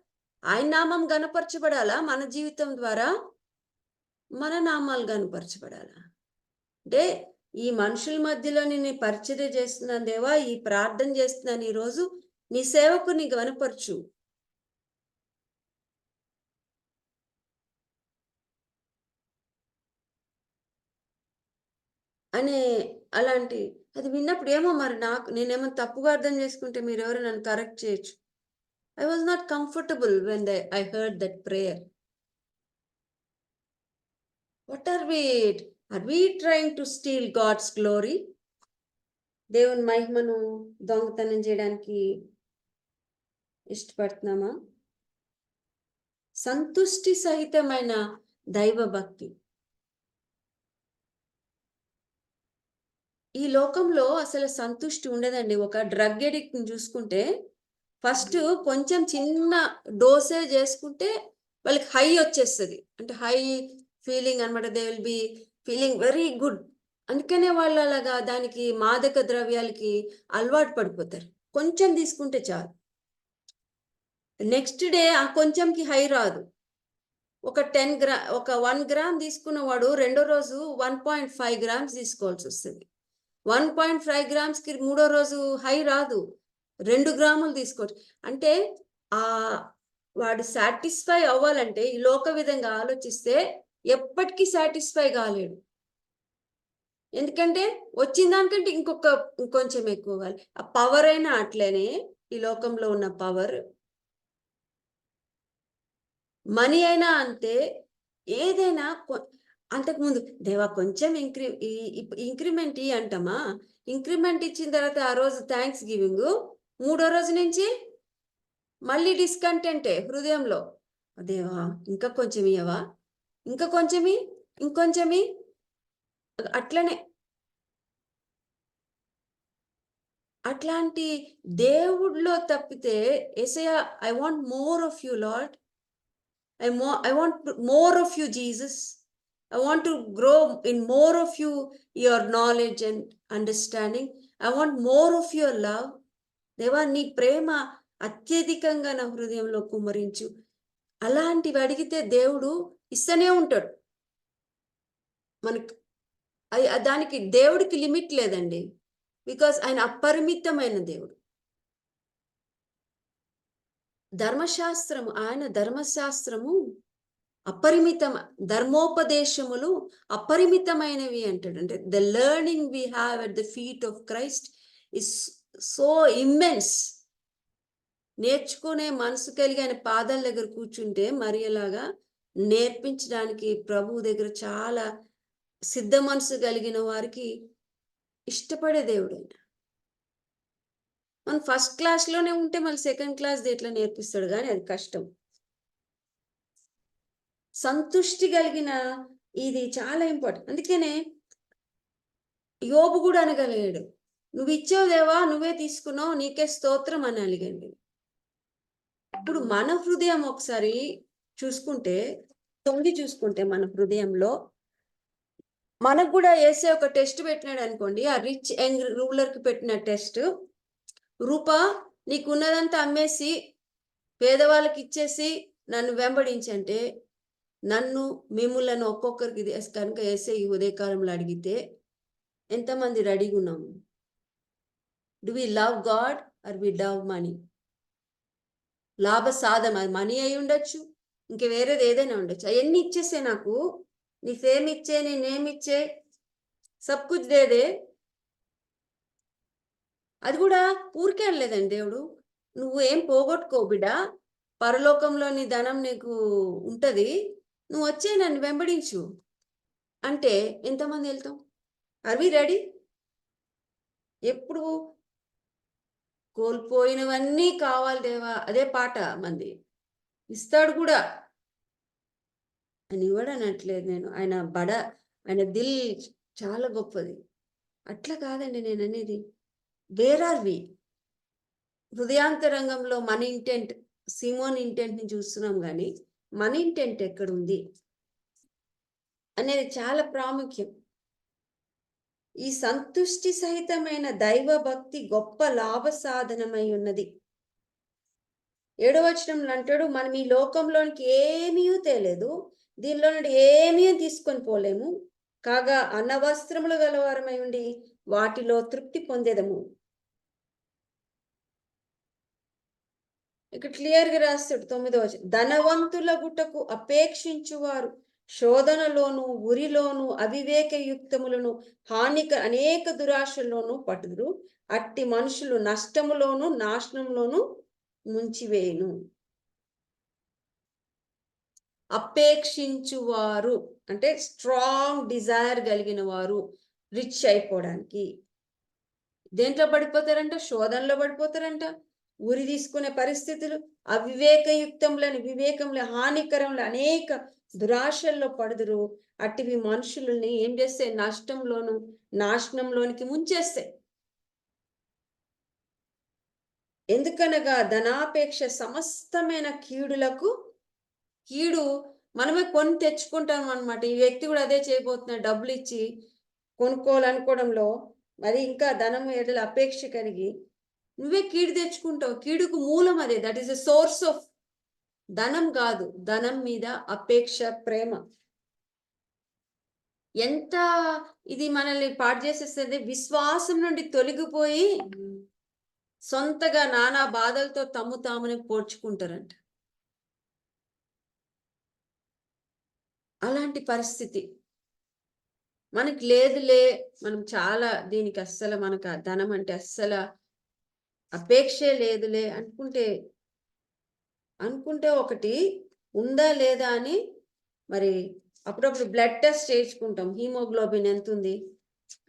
ఆయన నామం గణపరచబడాలా? మన జీవితం ద్వారా మన నామాలు గణపరచబడాలా? అంటే ఈ మనుషుల మధ్యలో నేను పరిచర్య చేస్తున్నాను దేవా, ఈ ప్రార్థన చేస్తున్నాను, ఈరోజు నీ సేవకుని గణపరచు. అనే అలాంటి అది విన్నప్పుడు ఏమో మరి నేనేమో తప్పుగా అర్థం చేసుకుంటే మీరు ఎవరు నన్ను కరెక్ట్ చేయొచ్చు. I was not comfortable when I heard that prayer. What are we trying to steal God's glory? దేవుని మహిమను దొంగతనం చేయడానికి ఇష్టపడుతున్నామా? సంతుష్టి సహితమైన దైవ భక్తి. ఈ లోకంలో అసలు సంతుష్టి ఉండదండి. ఒక డ్రగ్ ఎడిక్ట్ ని చూసుకుంటే ఫస్ట్ కొంచెం చిన్న డోసేజ్ చేసుకుంటే వాళ్ళకి హై వచ్చేస్తుంది, అంటే హై ఫీలింగ్ అనమాట. They will be feeling very good. అందుకనే వాళ్ళు అలాగా దానికి మాదక ద్రవ్యాలకి అలవాటు పడిపోతారు. కొంచెం తీసుకుంటే చాలు, నెక్స్ట్ డే ఆ కొంచెంకి హై రాదు. ఒక 1 గ్రామ్ తీసుకున్న వాడు రెండో రోజు 1.5 గ్రామ్స్ తీసుకోవాల్సి వస్తుంది. 1.5 గ్రామ్స్ కి మూడో రోజు హై రాదు, 2 గ్రాములు తీసుకోవచ్చు. అంటే ఆ వాడు సాటిస్ఫై అవ్వాలంటే ఈ లోక విధంగా ఆలోచిస్తే ఎప్పటికీ సాటిస్ఫై కాలేడు. ఎందుకంటే వచ్చిన దానికంటే ఇంకొంచెం ఎక్కువ కావాలి. ఆ పవర్ అయినా అట్లనే, ఈ లోకంలో ఉన్న పవర్, మనీ అయినా అంతే. ఏదైనా అంతకుముందు దేవా కొంచెం ఇంక్రిమెంట్ అంటామా, ఇంక్రిమెంట్ ఇచ్చిన తర్వాత ఆ రోజు థ్యాంక్స్ గివింగ్, మూడో రోజు నుంచి మళ్ళీ డిస్కంటెంటే హృదయంలో. దేవా ఇంకా కొంచెం ఇయ్యవా, ఇంకా కొంచెమి, ఇంకొంచెమి, అట్లనే. అట్లాంటి దేవుడిలో తప్పితే యేసయ్యా I want more of you Lord, I want more of you, Jesus. I want to grow in more of you, your knowledge and understanding. I want more of your love. దేవా నీ ప్రేమ అత్యధికంగా నా హృదయంలో కుమ్మరించు. అలాంటివి అడిగితే దేవుడు ఇస్తూనే ఉంటాడు మనకు. దానికి దేవుడికి లిమిట్ లేదండి, బికాస్ ఆయన అపరిమితమైన దేవుడు. ఆయన ధర్మశాస్త్రము అపరిమితం, ధర్మోపదేశములు అపరిమితమైనవి అంటాడు. అంటే the learning we have at the feet of Christ is so immense. నేర్చుకునే మనసు కలిగి ఆయన పాదాల దగ్గర కూర్చుంటే మరి అలాగా నేర్పించడానికి ప్రభువు దగ్గర చాలా సిద్ధ మనసు కలిగిన వారికి ఇష్టపడే దేవుడు ఆయన. మనం ఫస్ట్ క్లాస్లోనే ఉంటే మళ్ళీ సెకండ్ క్లాస్ ఎట్లా నేర్పిస్తాడు, కానీ అది కష్టం. సంతుష్టి కలిగిన ఇది చాలా ఇంపార్టెంట్. అందుకనే యోబు కూడా అనగలిగాడు, నువ్వు ఇచ్చావు దేవా, నువ్వే తీసుకున్నావు, నీకే స్తోత్రం అని అలిగండి. ఇప్పుడు మన హృదయం ఒకసారి చూసుకుంటే, చూసుకుంటే మన హృదయంలో మనకు కూడా వేసే ఒక టెస్ట్ పెట్టినాడు అనుకోండి, ఆ రిచ్ యంగ్ రూలర్కి పెట్టిన టెస్ట్. రూపా నీకున్నదంతా అమ్మేసి పేదవాళ్ళకి ఇచ్చేసి నన్ను వెంబడించంటే, నన్ను మిమ్ములను ఒక్కొక్కరికి కనుక వేసే ఈ ఉదయకాలంలో అడిగితే ఎంతమంది రెడీగా ఉన్నాము? Do we love God or we love money? లాభ సాధన, మనీ అయి ఉండొచ్చు, ఇంక వేరేది ఏదైనా ఉండొచ్చు. అవన్నీ ఇచ్చేసే, నాకు నీ ఫేమ్ ఇచ్చే, నీ నేమ్ ఇచ్చే, సబ్ కుచ్ దేదే. అది కూడా ఊరికే అనలేదండి దేవుడు, నువ్వు ఏం పోగొట్టుకో బిడ్డా, పరలోకంలో నీ ధనం నీకు ఉంటది, నువ్వు వచ్చే నన్ను వెంబడించు అంటే ఎంతమంది వెళ్తాం? Are we ready? ఎప్పుడు కోల్పోయినవన్నీ కావాలి దేవా, అదే పాట మంది. ఇస్తాడు కూడా అని ఇవ్వడనట్లేదు నేను. ఆయన దిల్ చాలా గొప్పది. అట్లా కాదండి నేను అనేది. వేర్ ఆర్ వి? హృదయాంతరంగంలో మన ఇంటెంట్, సిమోన్ ఇంటెంట్ ని చూస్తున్నాం, కానీ మన ఇంటెంట్ ఎక్కడుంది అనేది చాలా ప్రాముఖ్యం. ఈ సంతుష్టి సహితమైన దైవ భక్తి గొప్ప లాభ సాధనమై ఉన్నది. 7వ వచనంలో అంటాడు, మనం ఈ లోకంలోనికి ఏమీ తేలేదు, దీనిలో నుండి ఏమీ తీసుకొని పోలేము, కాగా అన్నవస్త్రములు గలవారమై ఉండి వాటిలో తృప్తి పొందేదము. ఇక్కడ క్లియర్గా రాస్తాడు 9వ వచనం, ధనవంతుల గుట్టకు అపేక్షించువారు శోధనలోను, ఉరిలోను, అవివేకయుక్తములను, అనేక దురాశల్లోనూ పట్టుదురు. అట్టి మనుషులు నష్టములోను, నాశనంలోను ముంచివేయును. అపేక్షించువారు అంటే స్ట్రాంగ్ డిజైర్ కలిగిన వారు రిచ్ అయిపోవడానికి దేంట్లో పడిపోతారంట? శోధనలో పడిపోతారంట, ఉరి తీసుకునే పరిస్థితులు, అవివేకయుక్తంలోని వివేకంలో హానికరంలో అనేక దురాశల్లో పడుదురు. అట్టివి మనుషులని ఏం చేస్తే నష్టంలోను నాశనంలోనికి ముంచేస్తాయి. ఎందుకనగా ధనాపేక్ష సమస్తమైన కీడులకు కీడు మనమే కొని తెచ్చుకుంటాం అన్నమాట. ఈ వ్యక్తి కూడా అదే చేయబోతున్నాడు. డబ్బులు ఇచ్చి కొనుక్కోవాలనుకోవడంలో మరి ఇంకా ధనం ఎడల అపేక్ష కలిగి నువ్వే కీడు తెచ్చుకుంటావు. కీడుకు మూలం అదే. That is the source of. ధనం కాదు, ధనం మీద అపేక్ష, ప్రేమ ఎంత ఇది మనల్ని పాడు చేసేస్తుంది. విశ్వాసం నుండి తొలగిపోయి సొంతగా నానా బాధలతో తమ్ము తాముని పోడ్చుకుంటారంట. అలాంటి పరిస్థితి మనకి లేదులే, మనం చాలా దీనికి అస్సలు మనకు ఆ ధనం అంటే అస్సలు అపేక్షే లేదులే అనుకుంటే ఒకటి ఉందా లేదా అని మరి అప్పుడప్పుడు బ్లడ్ టెస్ట్ చేయించుకుంటాం. హీమోగ్లోబిన్ ఎంత ఉంది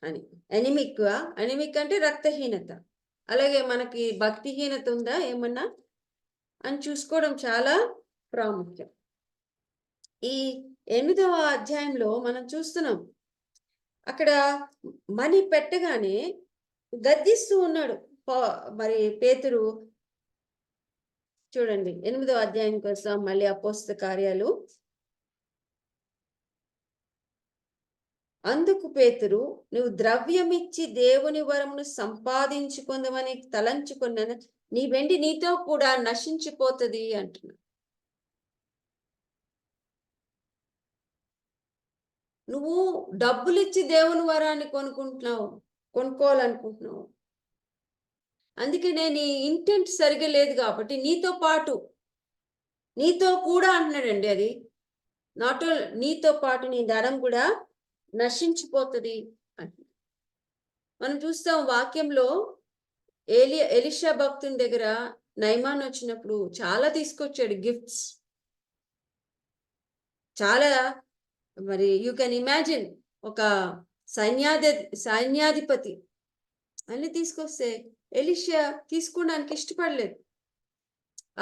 అని. ఎనిమిక్ అంటే రక్తహీనత. అలాగే మనకి భక్తిహీనత ఉందా ఏమన్నా అని చూసుకోవడం చాలా ప్రాముఖ్యం. ఈ 8వ అధ్యాయంలో మనం చూస్తున్నాం, అక్కడ మనీ పెట్టగానే గద్దిస్తూ ఉన్నాడు మరి పేతురు. చూడండి 8వ అధ్యాయం కోసం మళ్ళీ అపోస్తల కార్యాలు. అందుకు పేతురు, నువ్వు ద్రవ్యమిచ్చి దేవుని వరమును సంపాదించుకుందామని తలంచుకున్న నీ వెండి నీతో కూడా నశించిపోతుంది అంటున్నా. నువ్వు డబ్బులిచ్చి దేవుని వరాన్ని కొనుక్కోవాలనుకుంటున్నావు. అందుకే నీ ఇంటెంట్ సరిగా లేదు కాబట్టి నీతో కూడా అంటున్నాడండి. అది నాట్ నీతో పాటు నీ ధనం కూడా నశించిపోతుంది అంట. మనం చూస్తాం వాక్యంలో ఎలీషా భక్తుని దగ్గర నయమాన్ వచ్చినప్పుడు చాలా తీసుకొచ్చాడు గిఫ్ట్స్. చాలా మరి యూ కెన్ ఇమాజిన్ ఒక సైన్యాధిపతి అన్ని తీసుకొస్తే ఎలీషా తీసుకోవడానికి ఇష్టపడలేదు.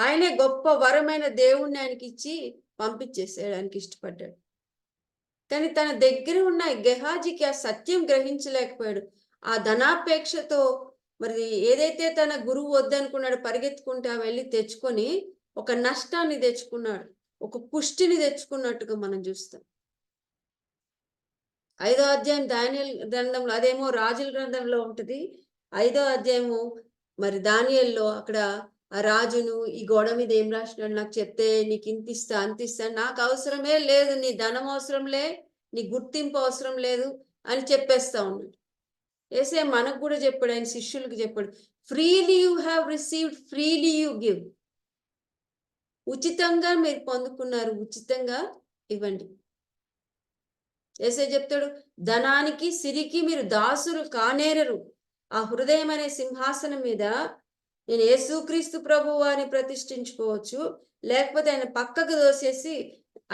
ఆయనే గొప్ప వరమైన దేవుణ్ణి ఆయనకి ఇచ్చి పంపించేసేయడానికి ఇష్టపడ్డాడు. కానీ తన దగ్గర ఉన్న గెహాజీకి ఆ సత్యం గ్రహించలేకపోయాడు. ఆ ధనాపేక్షతో మరి ఏదైతే తన గురువు వద్దనుకున్నాడు పరిగెత్తుకుంటా వెళ్ళి తెచ్చుకొని ఒక నష్టాన్ని తెచ్చుకున్నాడు, ఒక పుష్టిని తెచ్చుకున్నట్టుగా మనం చూస్తాం. 5వ అధ్యాయం దానియేలు గ్రంథంలో, అదేమో రాజుల గ్రంథంలో ఉంటుంది. 5వ అధ్యాయము మరి దానియేలులో అక్కడ ఆ రాజును ఈ గోడ మీద ఏం రాసినాడు నాకు చెప్తే నీకు ఇంత ఇస్తా అంత ఇస్తా, నాకు అవసరమే లేదు, నీ ధనం అవసరం లే, నీ గుర్తింపు అవసరం లేదు అని చెప్పేస్తా ఉన్నాడు. యేసయ్య మనకు కూడా చెప్పాడు, ఆయన శిష్యులకు చెప్పాడు, freely you have received freely you give. ఉచితంగా మీరు పొందుకున్నారు, ఉచితంగా ఇవ్వండి. యేసయ్య చెప్తాడు, ధనానికి సిరికి మీరు దాసులు కానేరరు. ఆ హృదయం అనే సింహాసనం మీద నేను యేసుక్రీస్తు ప్రభు వారిని ప్రతిష్ఠించుకోవచ్చు, లేకపోతే ఆయన పక్కకు దోసేసి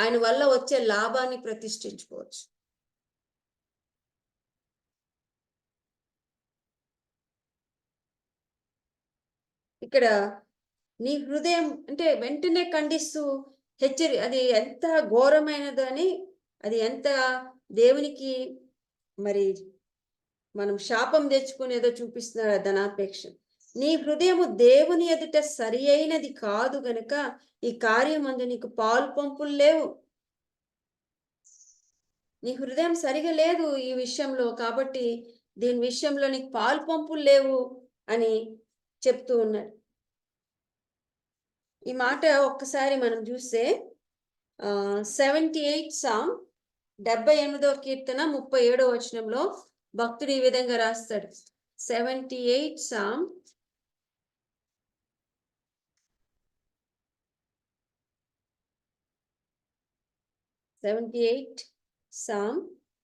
ఆయన వల్ల వచ్చే లాభాన్ని ప్రతిష్ఠించుకోవచ్చు. ఇక్కడ నీ హృదయం అంటే వెంటనే ఖండిస్తూ అది ఎంత ఘోరమైనదని, అది ఎంత దేవునికి మరి మనం శాపం తెచ్చుకునేదో చూపిస్తున్నారు ఆ ధనాపేక్ష. నీ హృదయము దేవుని ఎదుట సరి అయినది కాదు గనుక ఈ కార్యం అందు నీకు పాలు పంపులు లేవు. నీ హృదయం సరిగా లేదు ఈ విషయంలో, కాబట్టి దీని విషయంలో నీకు పాలు పంపులు లేవు అని చెప్తూ ఉన్నాడు. ఈ మాట ఒక్కసారి మనం చూస్తే 78 సామ్ 78వ కీర్తన 37వ వచనంలో భక్తుడు ఈ విధంగా రాస్తాడు. 78 సామ్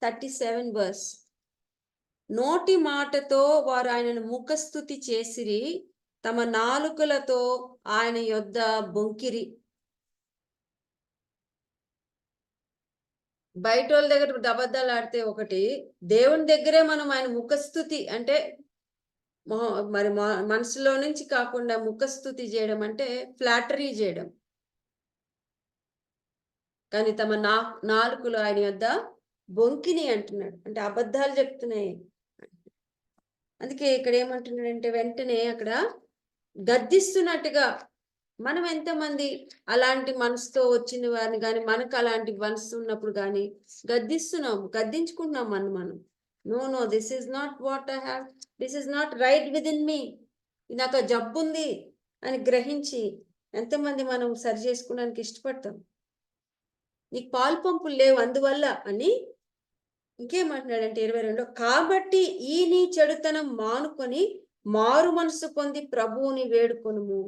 37 verse. నోటి మాటతో వారు ఆయనను ముఖస్తుతి చేసిరి, తమ నాలుకలతో ఆయన యొద్ద బొంకిరి. బయట వాళ్ళ దగ్గర అబద్ధాలు ఆడితే ఒకటి, దేవుని దగ్గరే మనం ఆయన ముఖస్తుతి అంటే మరి మనసులో నుంచి కాకుండా ముఖస్థుతి చేయడం అంటే ఫ్లాటరీ చేయడం. కానీ తమ నాలుకలు ఆయన యొద్ద బొంకిని అంటున్నాడు, అంటే అబద్ధాలు చెప్తున్నాయి. అందుకే ఇక్కడ ఏమంటున్నాడంటే వెంటనే అక్కడ గద్దిస్తున్నట్టుగా. మనం ఎంతమంది అలాంటి మనసుతో వచ్చిన వారిని కానీ, మనకు అలాంటి మనసు ఉన్నప్పుడు కానీ గద్దించుకుంటున్నాం మనం. No this is not what I have, this is not right within me, నాకు ఆ జబ్బు ఉంది అని గ్రహించి ఎంతమంది మనం సరి చేసుకోవడానికి ఇష్టపడతాం. నీకు పాలు పంపులు లేవు అందువల్ల అని. ఇంకేమంటున్నాడంటే 22, కాబట్టి ఈ నీ చెడుతనం మానుకొని మారు మనసు పొంది ప్రభువుని వేడుకొనుము.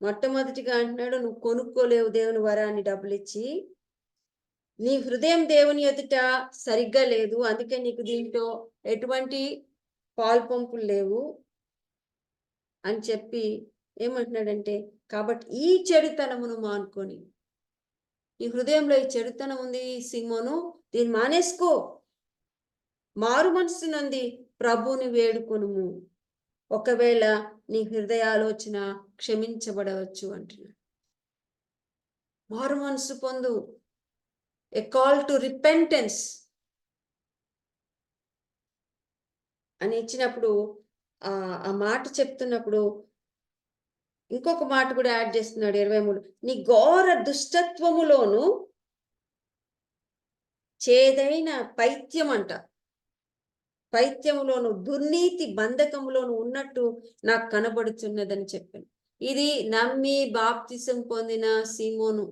మొట్టమొదటిగా అంటున్నాడు, నువ్వు కొనుక్కోలేవు దేవుని వరాన్ని డబ్బులు ఇచ్చి. నీ హృదయం దేవుని ఎదుట సరిగ్గా లేదు, అందుకే నీకు దీంట్లో ఎటువంటి పాలు పంపులు లేవు అని చెప్పి ఏమంటున్నాడంటే, కాబట్టి ఈ చెడుతనమును మానుకొని, ఈ హృదయంలో ఈ చెడుతనం ఉంది సీమోను, దీన్ని మానేసుకో, మారు మనసు నంది ప్రభువుని వేడుకొనుము, ఒకవేళ నీ హృదయ ఆలోచన క్షమించబడవచ్చు అంటున్నాడు. మారు మనసు పొందు, ఏ కాల్ టు రిపెంటెన్స్ అని ఇచ్చినప్పుడు ఆ మాట చెప్తున్నప్పుడు ఇంకొక మాట కూడా యాడ్ చేస్తున్నాడు 23, నీ ఘోర దుష్టత్వములోను చేదైన పైత్యం అంట, పైత్యములోను దుర్నీతి బంధకములోను ఉన్నట్టు నాకు కనబడుతున్నదని చెప్పాను. ఇది నమ్మి బాప్తిసం పొందిన సీమోను,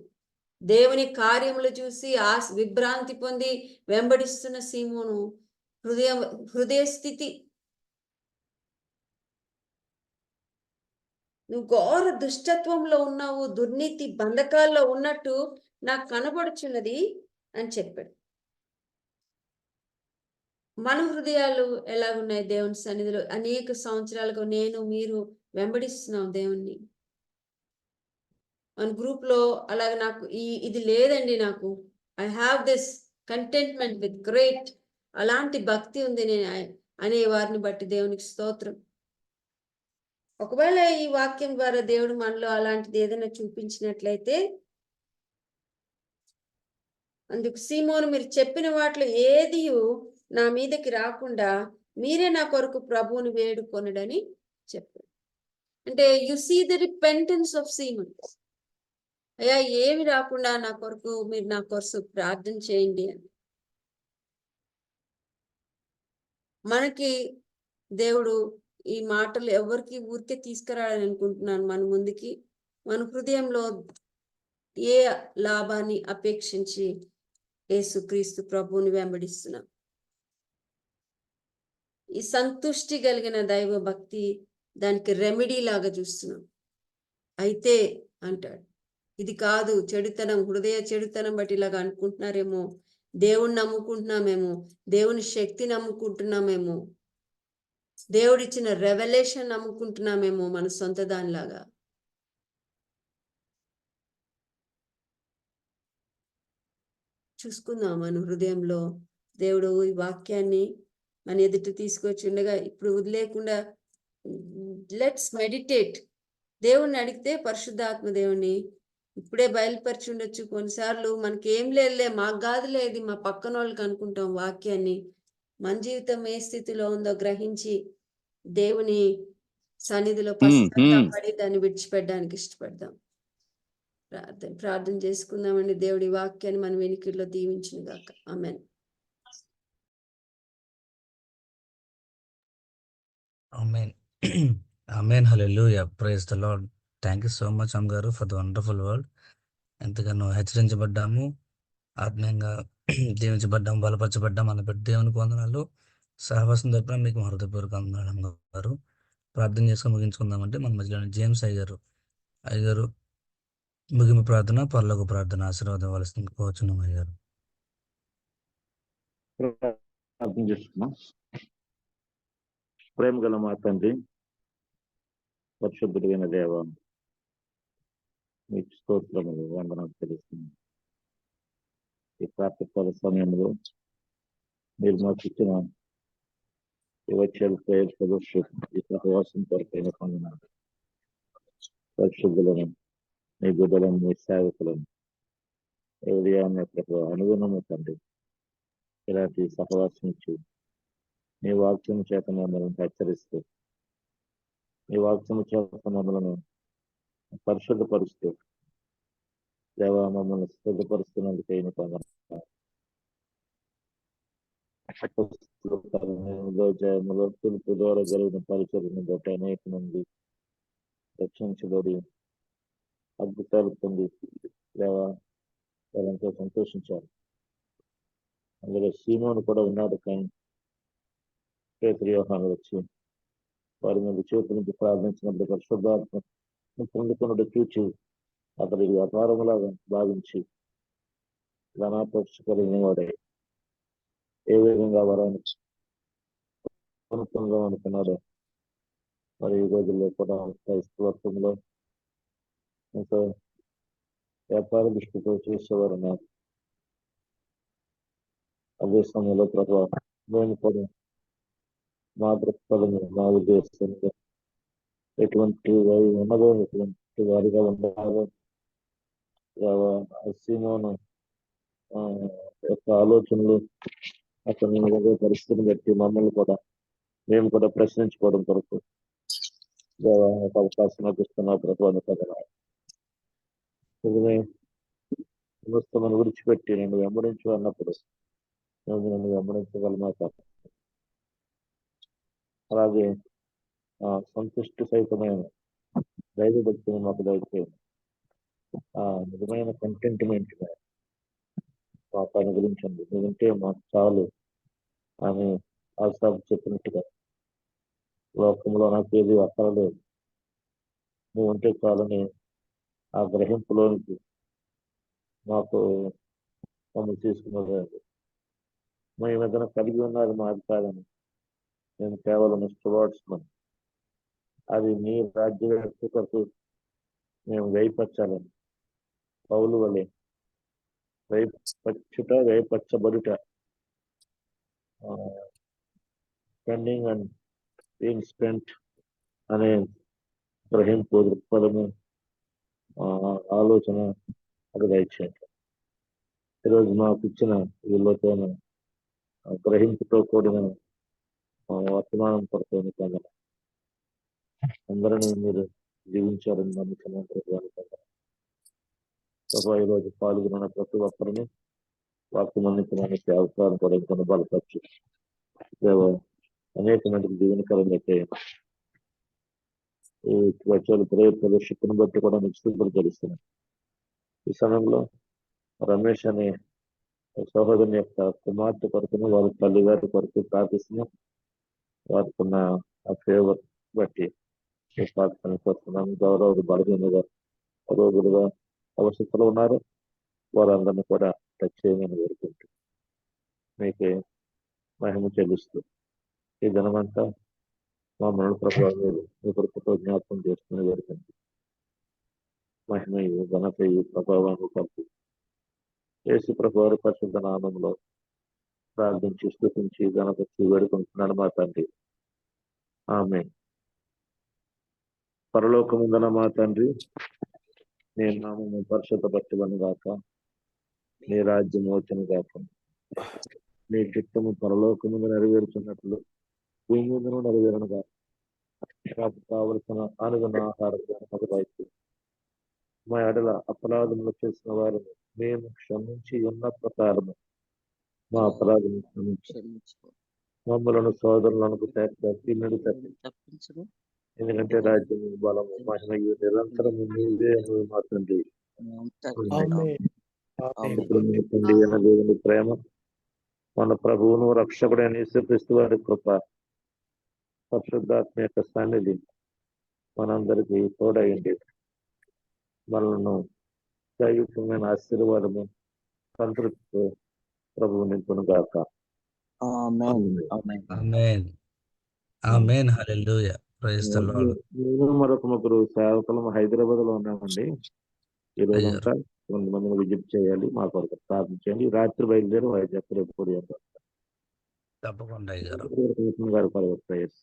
దేవుని కార్యములు చూసి విభ్రాంతి పొంది వెంబడిస్తున్న సీమోను హృదయ స్థితి. నువ్వు ఘోర దుష్టత్వంలో ఉన్నావు, దుర్నీతి బంధకాల్లో ఉన్నట్టు నాకు కనబడుచున్నది అని చెప్పాడు. మన హృదయాలు ఎలాగున్నాయి దేవుని సన్నిధిలో? అనేక సంవత్సరాలుగా మీరు వెంబడిస్తున్నాం దేవుణ్ణి. మన గ్రూప్ లో అలాగే నాకు ఇది లేదండి, నాకు I have this contentment with great, అలాంటి భక్తి ఉంది నేను అనే వారిని బట్టి దేవునికి స్తోత్రం. ఒకవేళ ఈ వాక్యం ద్వారా దేవుడు మనలో అలాంటిది ఏదైనా చూపించినట్లయితే, అందుకు సీమోను మీరు చెప్పిన వాటిలో ఏది నా మీదకి రాకుండా మీరే నా కొరకు ప్రభువుని వేడుకొనడని చెప్పాడు. అంటే you see the repentance of Simon. అయ్యా ఏమి రాకుండా నా కొరకు మీరు నా కొరకు ప్రార్థన చేయండి అని. మనకి దేవుడు ఈ మాటలు ఎవరికి ఊరికే తీసుకురావాలని అనుకుంటున్నాను మన ముందుకి. మన హృదయంలో ఏ లాభాన్ని అపేక్షించి యేసుక్రీస్తు ప్రభువుని వెంబడిస్తున్నాం. ఈ సంతుష్టి కలిగిన దైవ భక్తి దానికి రెమెడీ లాగా చూస్తున్నాం. అయితే అంటాడు, ఇది కాదు చెడుతనం, హృదయ చెడుతనం బట్టి ఇలాగా అనుకుంటున్నారేమో, దేవుణ్ణి నమ్ముకుంటున్నామేమో, దేవుని శక్తి నమ్ముకుంటున్నామేమో, దేవుడిచ్చిన రెవల్యూషన్ నమ్ముకుంటున్నామేమో మన సొంత దానిలాగా. చూసుకుందాం మన హృదయంలో దేవుడు ఈ వాక్యాన్ని మన ఎదుట తీసుకొచ్చి ఉండగా ఇప్పుడు వదిలేకుండా లెట్స్ మెడిటేట్. దేవుణ్ణి అడిగితే పరిశుద్ధాత్మ దేవుణ్ణి ఇప్పుడే బయలుపరిచి ఉండొచ్చు. కొన్నిసార్లు మనకేం లేదులే, మాకు కాదులే, ఇది మా పక్కన వాళ్ళకి అనుకుంటాం వాక్యాన్ని. మన జీవితం ఏ స్థితిలో ఉందో గ్రహించి దేవుని సన్నిధిలో పశ్చాత్తాపడి దాన్ని విడిచిపెట్టడానికి ఇష్టపడదాం. ప్రార్థన చేసుకుందామండి. దేవుడి వాక్యాన్ని మన వెనుకల్లో దీవించును గాక. ఆమేన్. Amen. Amen. Hallelujah. Praise the Lord. Thank you so much, Amgaru, for the wonderful word. ఎంతగానో హెచ్చరించబడ్డాము, ఆత్మీయంగా దీవించబడ్డాము, బలపరచబడ్డాము అన్న పెద్ద దేవునికి వందనాలు. సహవాసం తరపున మీకు హృదయపూర్వక వందనాలు అమ్మగారు. ప్రార్థన చేసుకొని ముగించుకుందామంటే మన మధ్యలో జేమ్స్ అయ్యగారు ముగింపు ప్రార్థన, పరలోక ప్రార్థన ఆశీర్వాదం వలసింది కోరుచున్నాం అయ్యగారు. ప్రార్థన చేసుకున్నాం. ప్రేమ గల మా తండ్రి, పరిశుద్ధుడైన దేవ, మీకు స్తోత్రములు, వందనాలు తెలుస్తున్నాం. ఈ ప్రాతకాల సమయంలో మీరు మాకు ఇచ్చిన ఈ వర్చువల్ ప్రేయర్ ఫెలోషిప్ ఈ సహవాసం కొరకైన పొందినారు. పరిశుద్ధులను నీ బిడ్డలను నీ సేవకులను ఏరియాన్ని అనుగుణము తండ్రి ఇలాంటి సహవాసం ఇచ్చి నీ వాక్యం చేత మమ్మల్ని హెచ్చరిస్తూ నీ వాక్యం చేత మమ్మల్ని పరిశుద్ధపరుస్తూ దేవా మమ్మల్ని సిద్ధపరుస్తున్నందుకు అయిన జయములో పిలుపు ద్వారా జరిగిన పరిచయను బట్టి అనేక మంది రక్షించబడి అద్భుతాలు పొంది దేవా వాళ్ళంతా సంతోషించారు. అందులో సీమోను కూడా ఉన్నాడు. కానీ పేతురు యోహాను వచ్చి వారి మీద చేతి నుంచి ప్రార్థించినప్పుడు పరిశుద్ధాత్మ పొందుకున్నట్టు చూచి అతడికి వ్యాపారములాగా భావించి ధనాపేక్ష కలిగిన వాడే ఏ విధంగా వరాన్ని అనుకూలంగా అనుకున్నాడో మరి ఈ రోజుల్లో కూడా క్రైస్తవత్వంలో ఇంకా వ్యాపార దృష్టితో చేసేవారు ఉన్నారు. అదే సమయంలో ప్రభావం నేను కూడా మా దృక్పథము మా ఉద్దేశంలో ఎటువంటి ఉన్నదో ఎటువంటి వారిగా ఉండాలో సీమోను యొక్క ఆలోచనలు అతని పరిస్థితిని బట్టి మమ్మల్ని కూడా మేము కూడా ప్రశ్నించుకోవడం కొరకు ఒక అవకాశం లభిస్తున్న ప్రభుత్వాన్ని కదా సమస్తమని విడిచిపెట్టి నేను వెంబడించు అన్నప్పుడు నేను నన్ను వెంబడించగలమా కాదు. అలాగే సంతుష్టి సహితమైన దైవభక్తిని మాకు దయచేయండి. నిజమైన కంటెంట్మెంట్ మాకు అనుగ్రహించండి. నువ్వుంటే మాకు చాలు అని ఆసాబ్ చెప్పినట్టుగా లోకంలో నాకు ఏది అక్కరలేదు, నువ్వుంటే చాలని ఆ గ్రహింపులోనికి మాకు మమ్మల్ని తీసుకున్నది. మేము ఏదైనా కలిగి ఉన్నది మాది కాదని మేము కేవలం స్టూవర్డ్స్మన్. అది నీ రాజ్య కొరకు మేము వేయపరచాలని పౌలు వలె వేయపచ్చుట వేయపరచబడుట స్పెండింగ్ అండ్ బీయింగ్ స్పెంట్ అనే గ్రహింపు దృక్పథము ఆలోచన అది దయచేయండి. ఈరోజు మాకు ఇచ్చిన వీళ్ళతో గ్రహింపుతో కూడిన వర్తమానం కొరకైన కదా అందరినీ మీరు జీవించారని నమ్ముతున్నాను. ఈరోజు పాల్గొన్న ప్రతి ఒక్కరిని వాక్యం అందించడానికి అవసరాలు కూడా ఇంకొన్ని బలపరచు. అనేక మందికి జీవనకరం అయితే ఈ వర్చువల్ ప్రేయర్ ఫెలోషిప్ని బట్టి కూడా మీకు స్థితులు తెలుస్తున్నాయి. ఈ సమయంలో రమేష్ అనే సహోదరుని యొక్క కుమార్తె కొరకును వారి తల్లి గారి కొరకు ప్రార్థిస్తున్న వారికి ఉన్న ఆ ఫేవర్ బట్టి ప్రార్థన కోరుతున్నాను. గౌరవుడు బలహీనగా రోగులుగా అవసరంలో ఉన్నారు, వారందరినీ కూడా టచ్ చేయమని కోరుకుంటూ మీకే మహిమ చెల్లిస్తూ ఈ దినమంతా మా మరణ ప్రభావాలు మీ కొరకుతో జ్ఞాపకం చేసుకుని వేడుకుంటూ మహిమయు ఘనతయు ప్రభావాన్ని కలిపి యేసు ప్రభువారి పరిశుద్ధ నామంలో ప్రార్థించి స్తుతించి ఘనపరిచి వేడుకుంటున్నాను మా తండ్రి. ఆమేన్. పరలోకముందున మా తండ్రి, నీ నామము పరిశుద్ధపరచబడును గాక, నీ రాజ్యం వచ్చును గాక, నీ చిత్తము పరలోకముందు నెరవేరుచున్నట్లు భూమి మీద నెరవేరును గాక. నాకు కావలసిన అనుగుణ ఆహారం మా ఎడల అపరాధములు చేసిన వారిని మేము క్షమించి ఉన్న ప్రకారము మా అపరాధము క్షమించు, మమ్మలను సోదరులను తప్పించు. ఎందుకంటే రాజ్యం బలము మహిమయు నిరంతరము మీదే మా తండ్రి. దేవుని ప్రేమ, మన ప్రభువును రక్షకుడైన యేసుక్రీస్తు వారి కృప, పరిశుద్ధాత్మ యొక్క సన్నిధి మనందరికీ తోడైంది. మనలను దైవికమైన ఆశీర్వాదము సంతృప్తితో ప్రభువు నింపును గాక. నేను మరొక ముగ్గురు సేవకులు హైదరాబాద్ లో ఉన్నామండి. ఈ రోజంతా కొంతమందిని విజిట్ చేయాలి, మా కొరకు ప్రార్థించండి. రాత్రి బయలుదేరి వైజాగ్ రేపు తప్పకుండా అయ్య గారు. ప్రేయర్.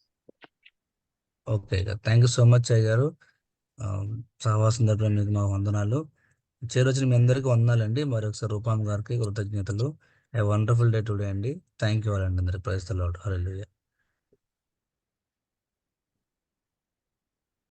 ఓకే గారు, థ్యాంక్ యూ సో మచ్ అయ్య గారు. సహవాసం తరపున మీకు మా వందనాలు. చేరొచ్చిన మీ అందరికీ వందనాలండి. మరొకసారి రూపాం గారికి కృతజ్ఞతలు. ఏ వండర్ఫుల్ డే టుడే అండి. థ్యాంక్ యూ అండి అందరికి. Praise the lord. హల్లెలూయా.